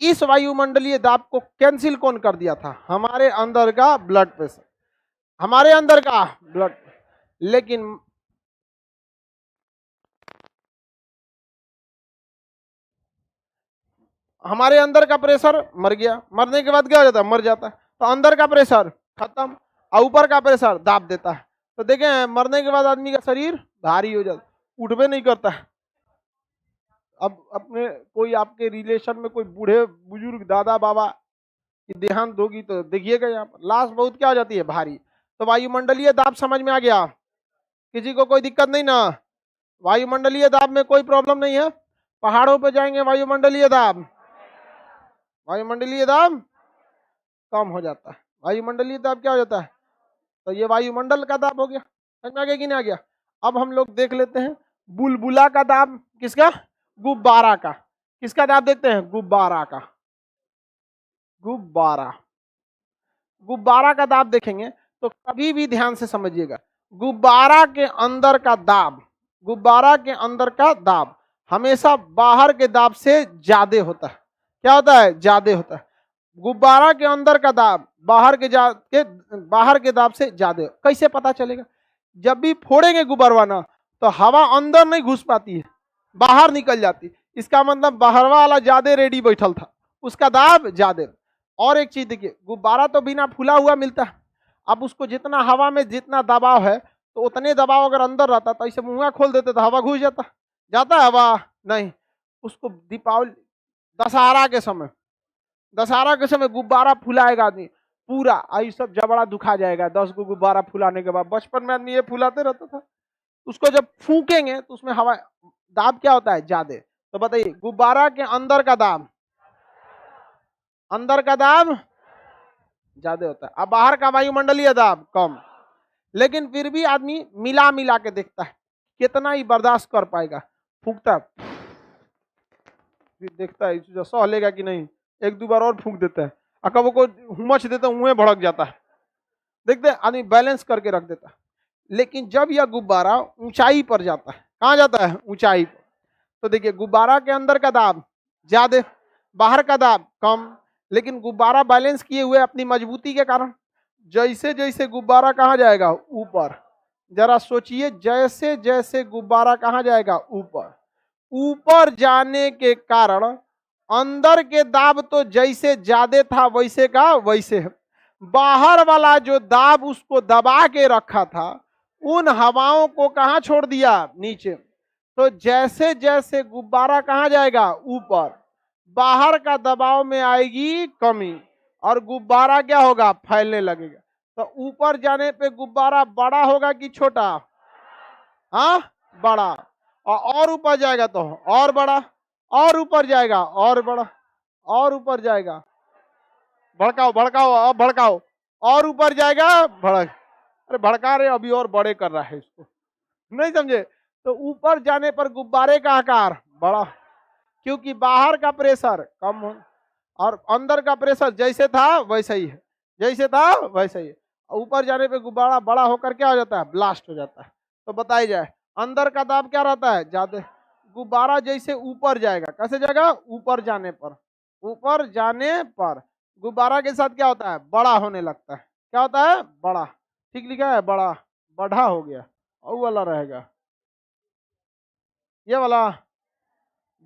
इस वायुमंडलीय दाब को कैंसिल कौन कर दिया था? हमारे अंदर का ब्लड प्रेशर, हमारे अंदर का ब्लड। लेकिन हमारे अंदर का प्रेशर मर गया, मरने के बाद क्या हो जाता है? मर जाता है। तो अंदर का प्रेशर खत्म, और ऊपर का प्रेशर दाब देता है। तो देखें, मरने के बाद आदमी का शरीर भारी हो जाता, उठबे नहीं करता है। अब अपने कोई आपके रिलेशन में कोई बूढ़े बुजुर्ग दादा बाबा की देहांत होगी तो देखिएगा, यहाँ पर लाश बहुत क्या हो जाती है? भारी। तो वायुमंडलीय दाब समझ में आ गया? किसी को कोई दिक्कत नहीं ना? वायुमंडलीय दाब में कोई प्रॉब्लम नहीं है। पहाड़ों पे जाएंगे, वायुमंडलीय दाब कम हो जाता है। वायुमंडलीय दाब क्या हो जाता है? तो ये वायुमंडल का दाब हो गया। समझ में आ गया कि नहीं आ गया? अब हम लोग देख लेते हैं बुलबुला का दाब। किसका? गुब्बारा का। किसका दाब देखते हैं? गुब्बारा का। गुब्बारा, गुब्बारा का दाब देखेंगे तो कभी भी ध्यान से समझिएगा, गुब्बारा के अंदर का दाब, गुब्बारा के अंदर का दाब हमेशा बाहर के दाब से ज्यादा होता है। क्या होता है? ज्यादा होता है। गुब्बारा के अंदर का दाब बाहर के दाब से ज्यादा। कैसे पता चलेगा? जब भी फोड़ेंगे गुब्बारा ना तो हवा अंदर नहीं घुस पाती है, बाहर निकल जाती। इसका मतलब बाहर वाला ज्यादा रेडी बैठल था, उसका दाब ज्यादा। और एक चीज देखिए, गुब्बारा तो बिना फूला हुआ मिलता है। अब उसको जितना हवा में जितना दबाव है तो उतने दबाव अगर अंदर रहता तो ऐसे मुंह खोल देते तो हवा घुस जाता है हवा नहीं। उसको दीपावली दशहरा के समय गुब्बारा फुलाएगा आदमी पूरा, आई सब जबड़ा दुखा जाएगा 10 को गुब्बारा फुलाने के बाद। बचपन में आदमी ये फुलाते रहता था। उसको जब फूकेंगे तो उसमें हवा दाब क्या होता है? ज्यादा। तो बताइए, गुब्बारा के अंदर का दाब ज्यादा होता है, अब बाहर का वायुमंडलीय दाब कम। लेकिन फिर भी आदमी मिला के देखता है कितना ही बर्दाश्त कर पाएगा। फूकता फिर देखता है सह लेगा कि नहीं, एक दो बार और फूक देता है, अकब को हुमच देता है, मुंह भड़क जाता है। देखते आदमी बैलेंस करके रख देता है। लेकिन जब यह गुब्बारा ऊंचाई पर जाता है, कहाँ जाता है? ऊंचाई पर। तो देखिए, गुब्बारा के अंदर का दाब ज्यादा, बाहर का दाब कम। लेकिन गुब्बारा बैलेंस किए हुए अपनी मजबूती के कारण जैसे जैसे गुब्बारा कहाँ जाएगा? ऊपर। जरा सोचिए, जैसे जैसे गुब्बारा कहाँ जाएगा? ऊपर। ऊपर जाने के कारण अंदर के दाब तो जैसे ज्यादा था वैसे का वैसे है। बाहर वाला जो दाब उसको दबा के रखा था उन हवाओं को कहाँ छोड़ दिया? नीचे। तो जैसे जैसे गुब्बारा कहाँ जाएगा? ऊपर। बाहर का दबाव में आएगी कमी और गुब्बारा क्या होगा? फैलने लगेगा। तो ऊपर जाने पे गुब्बारा बड़ा होगा कि छोटा? हाँ, बड़ा। और ऊपर जाएगा तो और बड़ा, और ऊपर जाएगा और बड़ा, और ऊपर जाएगा। भड़काओ अब भड़काओ, और ऊपर जाएगा भड़क। अरे भड़का रहे, अभी और बड़े कर रहा है इसको, नहीं समझे? तो ऊपर जाने पर गुब्बारे का आकार बड़ा, क्योंकि बाहर का प्रेशर कम हो और अंदर का प्रेशर जैसे था वैसा ही है, जैसे था वैसा ही है। ऊपर जाने पे गुब्बारा बड़ा होकर क्या हो जाता है? ब्लास्ट हो जाता है। तो बताई जाए, अंदर का दाब क्या रहता है? ज्यादा। गुब्बारा जैसे ऊपर जाएगा, कैसे जाएगा? ऊपर जाने पर। ऊपर जाने पर गुब्बारा के साथ क्या होता है? बड़ा होने लगता है। क्या होता है? बड़ा। ठीक लिखा है, बड़ा, बढ़ा हो गया। और वाला रहेगा, ये वाला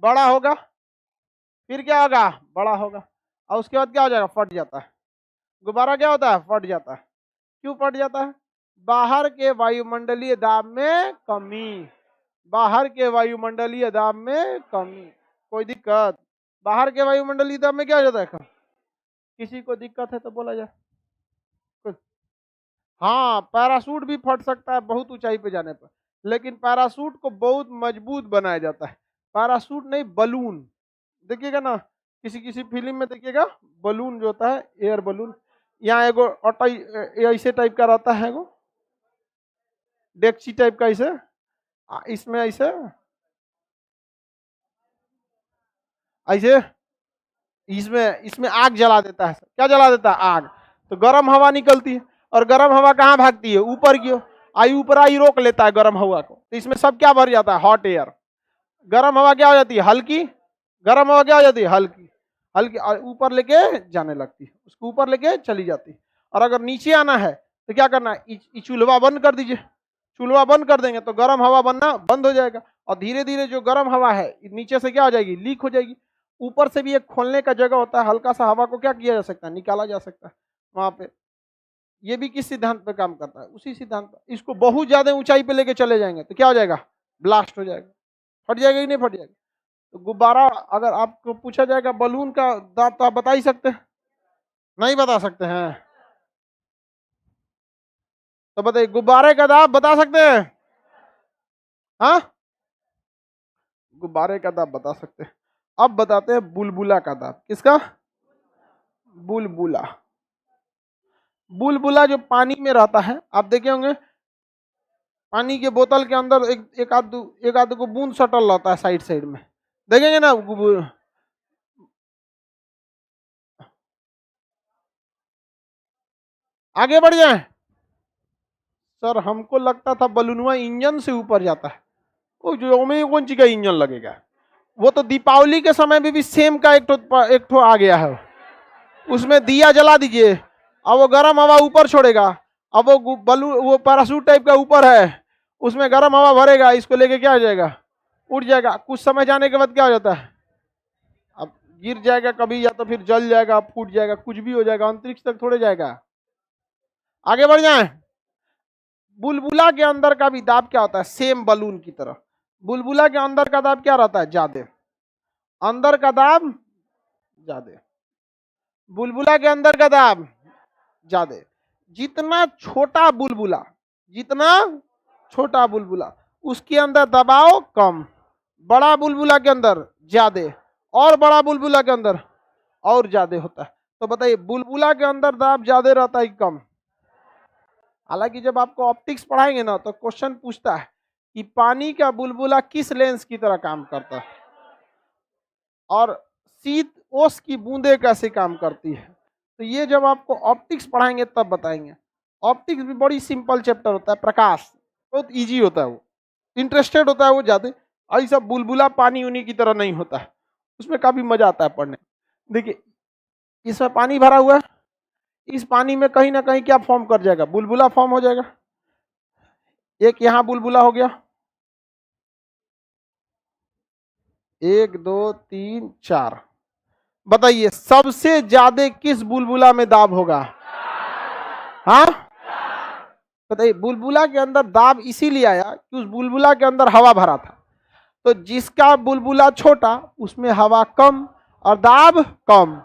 बड़ा होगा, फिर क्या होगा? बड़ा होगा, और उसके बाद क्या हो जाएगा? फट जाता है। गुब्बारा क्या होता है? फट जाता है। क्यों फट जाता है? बाहर के वायुमंडलीय दाब में कमी। बाहर के वायुमंडलीय दाब में कमी। कोई दिक्कत? बाहर के वायुमंडलीय दाब में क्या हो जाता है? किसी को दिक्कत है तो बोला जाए। हाँ, पैराशूट भी फट सकता है बहुत ऊंचाई पे जाने पर, लेकिन पैराशूट को बहुत मजबूत बनाया जाता है। पैराशूट नहीं, बलून। देखिएगा ना, किसी किसी फिल्म में देखिएगा, बलून जो होता है, एयर बलून, यहाँ एगो ऐसे टाइप का रहता है, एगो डेक्ची टाइप का, ऐसे इसमें ऐसे ऐसे इसमें इसमें आग जला देता है। क्या जला देता है? आग। तो गर्म हवा निकलती है, और गर्म हवा कहाँ भागती है? ऊपर की ओर। ऊपर आई रोक लेता है गर्म हवा को, तो इसमें सब क्या भर जाता है? Hot air. गर्म हवा क्या हो जाती है? हल्की। गर्म हवा क्या हो जाती है? हल्की। हल्की ऊपर लेके जाने लगती है, उसको ऊपर लेके चली जाती है। और अगर नीचे आना है तो क्या करना है? चूल्हा बंद कर दीजिए। चूल्हा बंद कर देंगे तो गर्म हवा बनना बंद हो जाएगा, और धीरे धीरे जो गर्म हवा है नीचे से क्या हो जाएगी? लीक हो जाएगी। ऊपर से भी एक खोलने का जगह होता है, हल्का सा हवा को क्या किया जा सकता है? निकाला जा सकता है वहां पे। ये भी किस सिद्धांत पे काम करता है? उसी सिद्धांत पर। इसको बहुत ज्यादा ऊंचाई पे लेके चले जाएंगे तो क्या हो जाएगा? ब्लास्ट हो जाएगा। फट जाएगा कि नहीं फट जाएगा? तो गुब्बारा, अगर आपको पूछा जाएगा बलून का दाब, तो आप बता ही सकते हैं? नहीं बता सकते हैं? तो बताइए, गुब्बारे का दाब बता सकते हैं? हाँ, गुब्बारे का दाब बता सकते हैं। अब बताते हैं बुलबुला का दाब। किसका? बुलबुला। बुलबुला जो पानी में रहता है, आप देखे होंगे पानी के बोतल के अंदर एक आध को बूंद सटल रहता है साइड साइड में, देखेंगे ना। आगे बढ़ जाए सर, हमको लगता था बलूनवा इंजन से ऊपर जाता है। वो जो में कौन सी का इंजन लगेगा? वो तो दीपावली के समय में भी सेम का एक ठो आ गया है। उसमें दिया जला दीजिए, अब वो गर्म हवा ऊपर छोड़ेगा, अब वो बलून वो पैराशूट टाइप का ऊपर है, उसमें गर्म हवा भरेगा, इसको लेके क्या हो जाएगा, उड़ जाएगा। कुछ समय जाने के बाद क्या हो जाता है, अब गिर जाएगा कभी, या तो फिर जल जाएगा, फूट जाएगा, कुछ भी हो जाएगा, अंतरिक्ष तक थोड़े जाएगा। आगे बढ़ जाए। बुलबुला के अंदर का भी दाब क्या होता है, सेम बलून की तरह। बुलबुला के अंदर का दाब क्या रहता है, ज्यादा, अंदर का दाब ज्यादा, बुलबुला के अंदर का दाब ज्यादा। जितना छोटा बुलबुला, जितना छोटा बुलबुला उसके अंदर दबाव कम, बड़ा बुलबुला के अंदर ज्यादा, और बड़ा बुलबुला के अंदर और ज्यादा होता है। तो बताइए बुलबुला के अंदर दाब ज्यादा रहता है कि कम? हालांकि जब आपको ऑप्टिक्स पढ़ाएंगे ना तो क्वेश्चन पूछता है कि पानी का बुलबुला किस लेंस की तरह काम करता है, और शीत ओस की बूंदे कैसे काम करती है। तो ये जब आपको ऑप्टिक्स पढ़ाएंगे तब बताएंगे। ऑप्टिक्स भी बड़ी सिंपल चैप्टर होता है, प्रकाश बहुत इजी होता है, वो इंटरेस्टेड होता है वो ज्यादा। ऐसा बुलबुला पानी उनी की तरह नहीं होता है, उसमें काफी मजा आता है पढ़ने। देखिए इसमें पानी भरा हुआ है, इस पानी में कहीं ना कहीं क्या फॉर्म कर जाएगा, बुलबुला फॉर्म हो जाएगा। एक यहाँ बुलबुला हो गया, 1 2 3 4। बताइए सबसे ज्यादा किस बुलबुला में दाब होगा? हाँ बताइए, बुलबुला के अंदर दाब इसीलिए आया कि उस बुलबुला के अंदर हवा भरा था। तो जिसका बुलबुला छोटा उसमें हवा कम और दाब कम,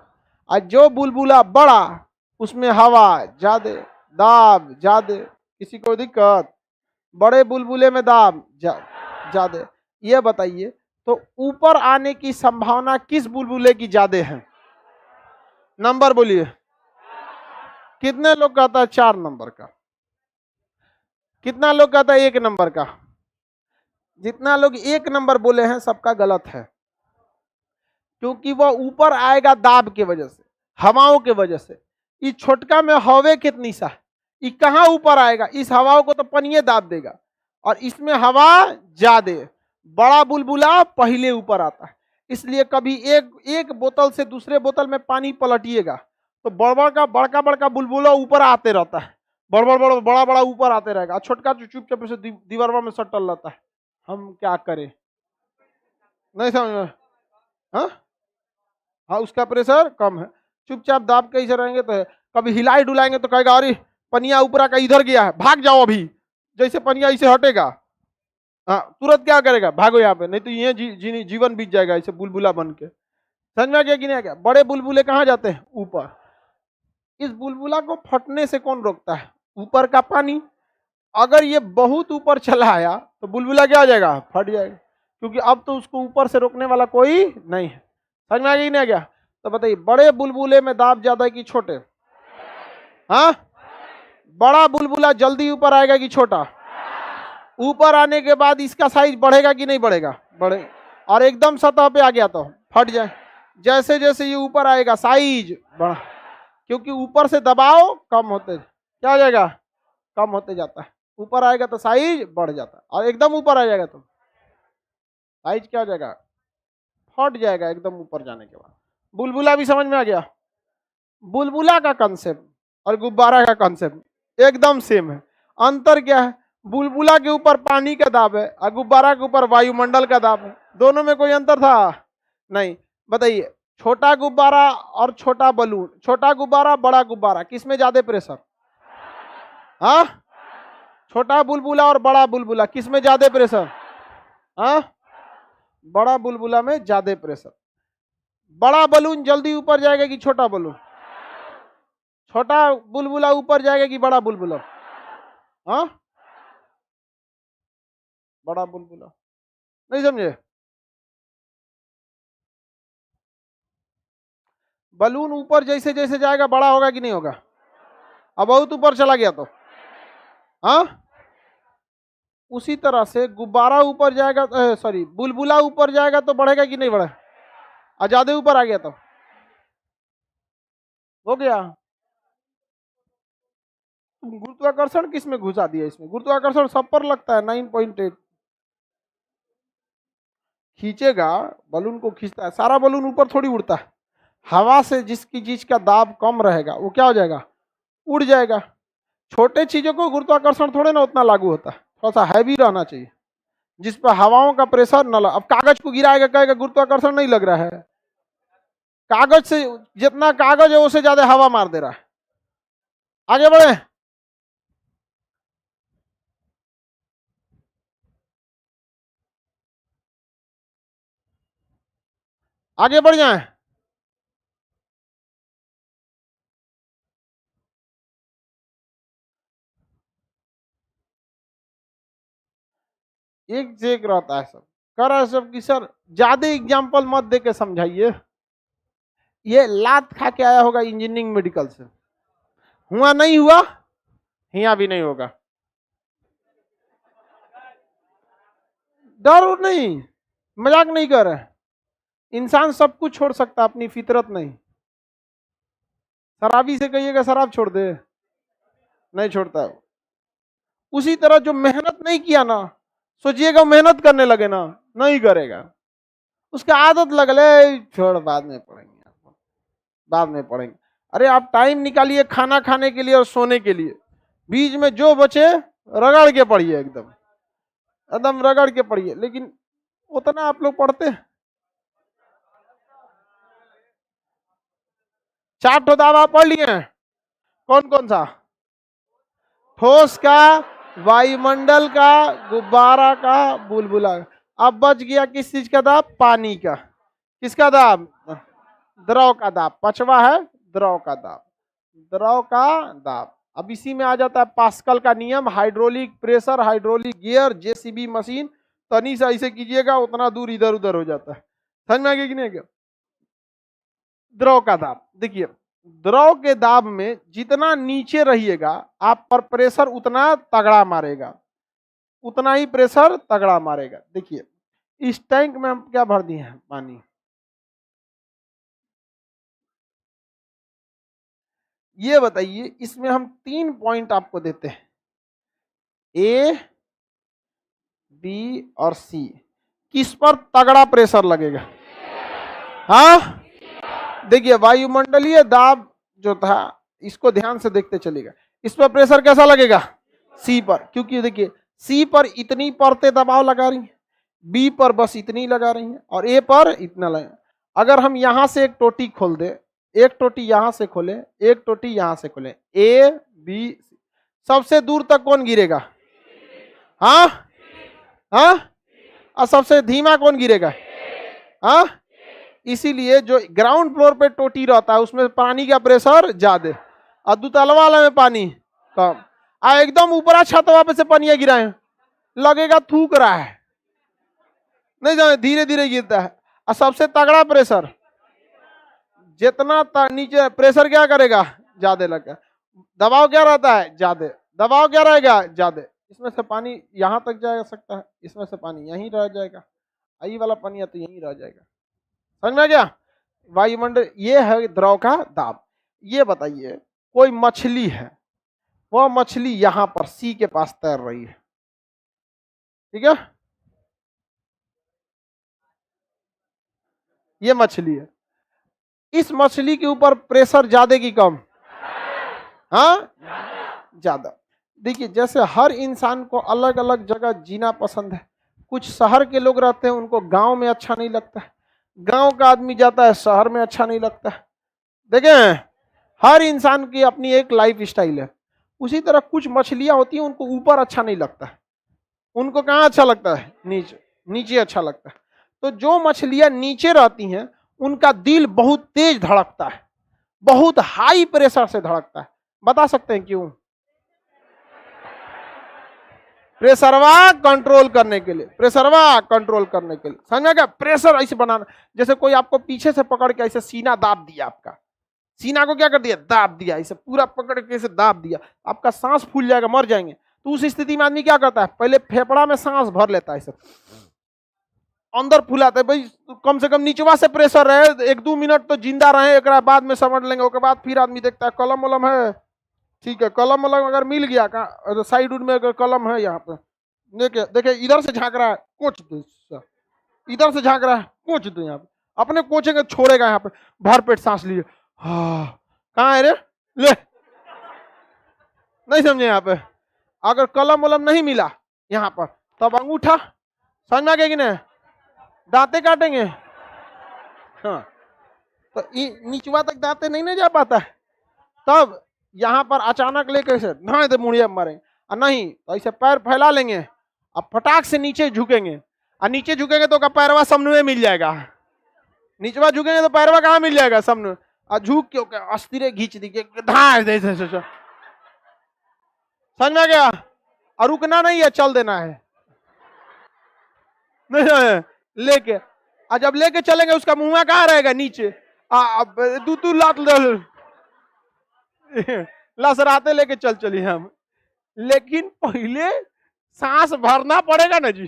और जो बुलबुला बड़ा उसमें हवा ज्यादा दाब ज्यादा। किसी को दिक्कत? बड़े बुलबुले में दाब ज्यादा। ये बताइए तो ऊपर आने की संभावना किस बुलबुले की ज्यादा है? नंबर बोलिए। कितने लोग कहता है 4 नंबर का? कितना लोग कहता है 1 नंबर का? जितना लोग 1 नंबर बोले हैं सबका गलत है, क्योंकि वह ऊपर आएगा दाब के वजह से, हवाओं के वजह से। इस छोटका में हवे कितनी सा, ये कहाँ ऊपर आएगा, इस हवाओं को तो पनिये दाब देगा, और इसमें हवा ज्यादा। बड़ा बुलबुला पहले ऊपर आता है, इसलिए कभी एक बोतल से दूसरे बोतल में पानी पलटिएगा तो बड़का बड़का बुलबुला ऊपर आते रहता है, बड़ा बड़ा ऊपर आते रहेगा, छोटका चुपचाप से दीवार में सटल रहता है। हम क्या करें, नहीं समझ में? हाँ उसका प्रेशर कम है, चुपचाप दाब के ऐसे रहेंगे तो है। कभी हिलाई डुलाएंगे तो कहेगा अरे पनिया ऊपर का इधर गया है, भाग जाओ अभी। जैसे पनिया इसे हटेगा, हाँ तुरंत क्या करेगा, भागो यहाँ पे, नहीं तो ये जीवन बीत जाएगा ऐसे बुलबुला बन के। समझ में आ गया कि नहीं आ गया? बड़े बुलबुले कहाँ जाते हैं? ऊपर। इस बुलबुला को फटने से कौन रोकता है? ऊपर का पानी। अगर ये बहुत ऊपर चला आया तो बुलबुला क्या हो जाएगा, फट जाएगा, क्योंकि अब तो उसको ऊपर से रोकने वाला कोई नहीं है। समझ में आ गया कि नहीं आ गया? तो बताइए बड़े बुलबुले में दाब ज्यादा है कि छोटे? हाँ बड़ा बुलबुला जल्दी ऊपर आएगा कि छोटा? ऊपर आने के बाद इसका साइज बढ़ेगा कि नहीं बढ़ेगा? बढ़े, और एकदम सतह पे आ गया तो फट जाए। जैसे जैसे ये ऊपर आएगा साइज बढ़ा, क्योंकि ऊपर से दबाव कम होते क्या हो जाएगा, कम होते जाता है। ऊपर आएगा तो साइज बढ़ जाता है, और एकदम ऊपर आ जाएगा तो साइज क्या हो जाएगा, फट जाएगा एकदम ऊपर जाने के बाद। बुलबुला भी समझ में आ गया? बुलबुला का कंसेप्ट और गुब्बारा का कंसेप्ट एकदम सेम है। अंतर क्या है, बुलबुला के ऊपर पानी का दाब है और गुब्बारा के ऊपर वायुमंडल का दाब है। दोनों में कोई अंतर था? नहीं। बताइए छोटा गुब्बारा और छोटा बलून, छोटा गुब्बारा बड़ा गुब्बारा, किसमें ज्यादा प्रेशर? हाँ छोटा बुलबुला और बड़ा बुलबुला किसमें ज्यादा प्रेशर? हाँ बड़ा बुलबुला में ज्यादा प्रेशर। बड़ा बलून जल्दी ऊपर जाएगा कि छोटा बलून? छोटा बुलबुला ऊपर जाएगा कि बड़ा बुलबुला? हाँ बड़ा बुलबुला। नहीं समझे? बलून ऊपर जैसे जैसे जाएगा बड़ा होगा कि नहीं होगा? अब बहुत ऊपर चला गया तो हाँ, उसी तरह से गुब्बारा ऊपर जाएगा, सॉरी बुलबुला ऊपर जाएगा तो बढ़ेगा कि नहीं बढ़ेगा? और ज्यादा ऊपर आ गया तो हो गया। गुरुत्वाकर्षण किस में घुसा दिया? इसमें गुरुत्वाकर्षण सब पर लगता है, 9.8 खींचेगा, बलून को खींचता है। सारा बलून ऊपर थोड़ी उड़ता है, हवा से जिसकी चीज का दाब कम रहेगा वो क्या हो जाएगा, उड़ जाएगा। छोटे चीजों को गुरुत्वाकर्षण थोड़े ना उतना लागू होता है, थोड़ा सा हैवी रहना चाहिए जिस पर हवाओं का प्रेशर न लग। अब कागज को गिराएगा, कहेगा गुरुत्वाकर्षण नहीं लग रहा है, कागज से जितना कागज है उससे ज्यादा हवा मार दे रहा है। आगे बढ़े, आगे बढ़ जाए। एक जेक रहता है सब कर रहा है सब कि सर ज्यादा एग्जाम्पल मत दे के समझाइए। ये लात खा के आया होगा इंजीनियरिंग मेडिकल से, हुआ नहीं हुआ, यहाँ भी नहीं होगा। डर नहीं, मजाक नहीं कर रहे, इंसान सब कुछ छोड़ सकता, अपनी फितरत नहीं। शराबी से कहिएगा शराब छोड़ दे, नहीं छोड़ता। उसी तरह जो मेहनत नहीं किया ना, सोचिएगा मेहनत करने लगे ना, नहीं करेगा, उसका आदत लग ले, छोड़ बाद में पढ़ेंगे, बाद में पढ़ेंगे। अरे आप टाइम निकालिए खाना खाने के लिए और सोने के लिए, बीच में जो बचे रगड़ के पढ़िए, एकदम एकदम रगड़ के पढ़िए। लेकिन उतना आप लोग पढ़ते हैं। 4 ठो दाब आप पढ़ लिए हैं, कौन कौन सा? ठोस का, वायुमंडल का, गुब्बारा का, बुलबुला का। अब बच गया किस चीज का दाब? पानी का। किसका दाब? द्रव का दाब। पांचवा है द्रव का दाब, द्रव का दाब। अब इसी में आ जाता है पास्कल का नियम, hydraulic pressure, hydraulic gear, JCB machine. तनी से ऐसे कीजिएगा उतना दूर इधर उधर हो जाता है। समझ में आ गया कि नहीं? द्रव का दाब, देखिए द्रव के दाब में जितना नीचे रहिएगा आप पर प्रेशर उतना तगड़ा मारेगा, उतना ही प्रेशर तगड़ा मारेगा। देखिए इस टैंक में हम क्या भर दिए हैं? पानी। ये बताइए इसमें हम 3 पॉइंट आपको देते हैं, ए, बी और सी। किस पर तगड़ा प्रेशर लगेगा? हाँ, देखिए वायुमंडलीय दाब जो था इसको ध्यान से देखते चलेगा, इस पर प्रेशर कैसा लगेगा? सी पर, क्योंकि देखिए सी पर इतनी परतें दबाव लगा रही हैं, बी पर बस इतनी लगा रही हैं और ए पर इतना लगा। अगर हम यहां से एक टोटी खोल दे, एक टोटी यहां से खोले, एक टोटी यहां से खोले, ए बी सी, सबसे दूर तक कौन गिरेगा? हाँ हाँ, और सबसे धीमा कौन गिरेगा? हाँ, इसीलिए जो ग्राउंड फ्लोर पे टोटी रहता है उसमें पानी का प्रेशर ज्यादा और दुतलवा वाला में पानी कम। एकदम ऊपर छतवा पे से पानी गिराए लगेगा थूक रहा है, नहीं जाने धीरे धीरे गिरता है। और सबसे तगड़ा प्रेशर जितना नीचे प्रेशर क्या करेगा? ज्यादा लगेगा। दबाव क्या रहता है? ज्यादा। दबाव क्या रहेगा? ज्यादा। इसमें से पानी यहां तक जा सकता है, इसमें से पानी यहीं रह जाएगा, आई वाला पानी है तो यहीं रह जाएगा। समझ में आ गया? वायुमंडल ये है द्रव का दाब। ये बताइए कोई मछली है, वह मछली यहां पर सी के पास तैर रही है, ठीक है? ये मछली है, इस मछली के ऊपर प्रेशर ज्यादा की कम? हाँ, ज्यादा। देखिए जैसे हर इंसान को अलग अलग जगह जीना पसंद है, कुछ शहर के लोग रहते हैं उनको गांव में अच्छा नहीं लगता है, गांव का आदमी जाता है शहर में अच्छा नहीं लगता है। देखें हर इंसान की अपनी एक लाइफ स्टाइल है। उसी तरह कुछ मछलियां होती हैं उनको ऊपर अच्छा नहीं लगता है, उनको कहाँ अच्छा लगता है? नीचे, नीचे अच्छा लगता है। तो जो मछलियां नीचे रहती हैं उनका दिल बहुत तेज धड़कता है, बहुत हाई प्रेशर से धड़कता है। बता सकते हैं क्यों? प्रेशरवा कंट्रोल करने के लिए, प्रेशरवा कंट्रोल करने के लिए। समझ गया? प्रेशर ऐसे बनाना, जैसे कोई आपको पीछे से पकड़ के ऐसे सीना दाब दिया, आपका सीना को क्या कर दिया? दाब दिया, ऐसे पूरा पकड़ के ऐसे दाब दिया, आपका सांस फूल जाएगा, मर जाएंगे। तो उस स्थिति में आदमी क्या करता है? पहले फेफड़ा में सांस भर लेता है, ऐसे अंदर फुलाता है, भाई कम से कम नीचवा से प्रेशर रहे, 1-2 मिनट तो जिंदा रहे, एक बाद में समझ लेंगे। उसके बाद फिर आदमी देखता है कलम वलम है, ठीक है, कलम वलम अगर मिल गया का साइड में, अगर कलम है यहाँ पे, देखे देखे इधर से झांक रहा है, कोच दो, इधर से झांक रहा है, कोच दो यहाँ पे। अपने कोचेंगे, छोड़ेगा यहाँ पे, भर पेट सांस लीजिए, कहाँ है रे, ले, नहीं समझे। यहाँ पे अगर कलम वलम नहीं मिला यहाँ पर, तब अंगूठा, समझ में आ गया कि नहीं, दांते काटेंगे। हाँ, तो नीचवा तक दांते नहीं जा पाता है, तब यहाँ पर अचानक लेके ऐसे धाए दे मुड़िया मारेंगे, और नहीं तो ऐसे पैर फैला लेंगे और फटाक से नीचे झुकेंगे, और नीचे झुकेंगे तो पैरवा सामने में मिल जाएगा, नीचवा झुकेंगे तो पैरवा कहाँ मिल जाएगा, सामने, और झुक के अस्थिरे घींच दी धाए दे, समझ में आ गया। और रुकना नहीं है, चल देना है, नहीं लेके, और जब लेके चलेंगे उसका मुंह कहाँ रहेगा, नीचे, तू लात लसराते लेके चलिए हम। लेकिन पहले सांस भरना पड़ेगा ना जी,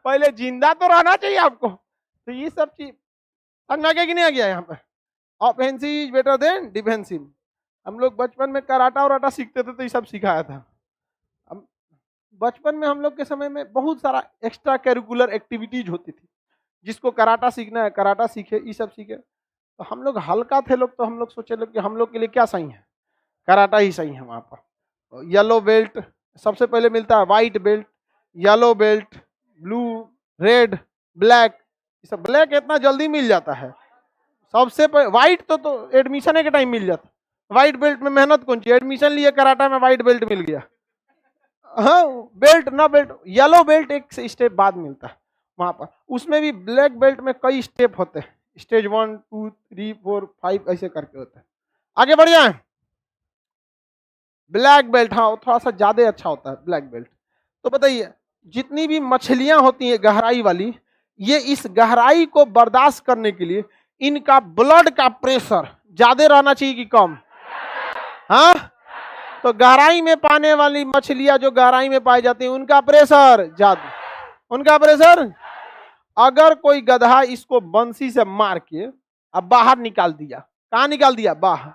पहले जिंदा तो रहना चाहिए आपको। तो ये सब चीज समझ में आ गया कि नहीं आ गया। यहाँ पे offensive is better than defensive. हम लोग बचपन में कराटा वराटा सीखते थे तो ये सब सिखाया था। बचपन में हम लोग के समय में बहुत सारा एक्स्ट्रा करिकुलर एक्टिविटीज होती थी, जिसको कराटा सीखना है कराटा सीखे, ये सब सीखे। तो हम लोग हल्का थे लोग, तो हम लोग सोचे लोग कि हम लोग के लिए क्या सही है, कराटा ही सही है। वहाँ पर येलो बेल्ट सबसे पहले मिलता है, white belt, yellow belt, blue, red, black, ये सब। ब्लैक इतना जल्दी मिल जाता है, सबसे पहले वाइट तो एडमिशन के टाइम मिल जाता। वाइट बेल्ट में मेहनत कौन सी, एडमिशन लिए कराटा में वाइट बेल्ट मिल गया। हाँ, बेल्ट ना बेल्ट, येलो बेल्ट एक स्टेप बाद मिलता है वहां पर। उसमें भी ब्लैक बेल्ट में कई स्टेप होते हैं, स्टेज 1 2 3 4 5 ऐसे करके होते हैं। आगे बढ़ जाए। ब्लैक बेल्ट, हाँ थोड़ा सा ज्यादा अच्छा होता है ब्लैक बेल्ट। तो बताइए, जितनी भी मछलियां होती हैं गहराई वाली, ये इस गहराई को बर्दाश्त करने के लिए इनका ब्लड का प्रेशर ज्यादा रहना चाहिए कि कम। हाँ, तो गहराई में पाने वाली मछलियां जो गहराई में पाई जाती हैं, उनका प्रेशर ज्यादा, उनका प्रेशर। अगर कोई गधा इसको बंसी से मार के अब बाहर निकाल दिया, कहाँ निकाल दिया, बाहर,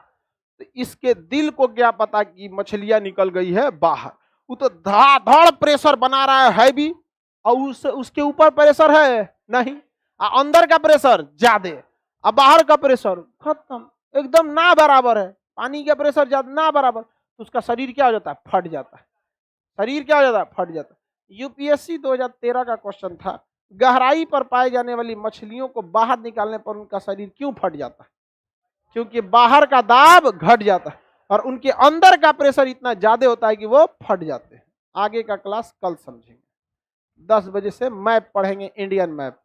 तो इसके दिल को क्या पता कि मछलियां निकल गई है बाहर। वो तो धड़ाधड़ प्रेशर बना रहा है भी, और उसके ऊपर प्रेशर है नहीं, अंदर का प्रेशर ज्यादा, अब बाहर का प्रेशर खत्म, एकदम ना बराबर है। पानी का प्रेशर ज्यादा ना बराबर, तो उसका शरीर क्या हो जाता है, फट जाता है। शरीर क्या हो जाता है, फट जाता है। यूपीएससी 2013 का क्वेश्चन था, गहराई पर पाए जाने वाली मछलियों को बाहर निकालने पर उनका शरीर क्यों फट जाता है? क्योंकि बाहर का दाब घट जाता है और उनके अंदर का प्रेशर इतना ज्यादा होता है कि वो फट जाते हैं। आगे का क्लास कल समझेंगे। 10 बजे से मैप पढ़ेंगे, इंडियन मैप।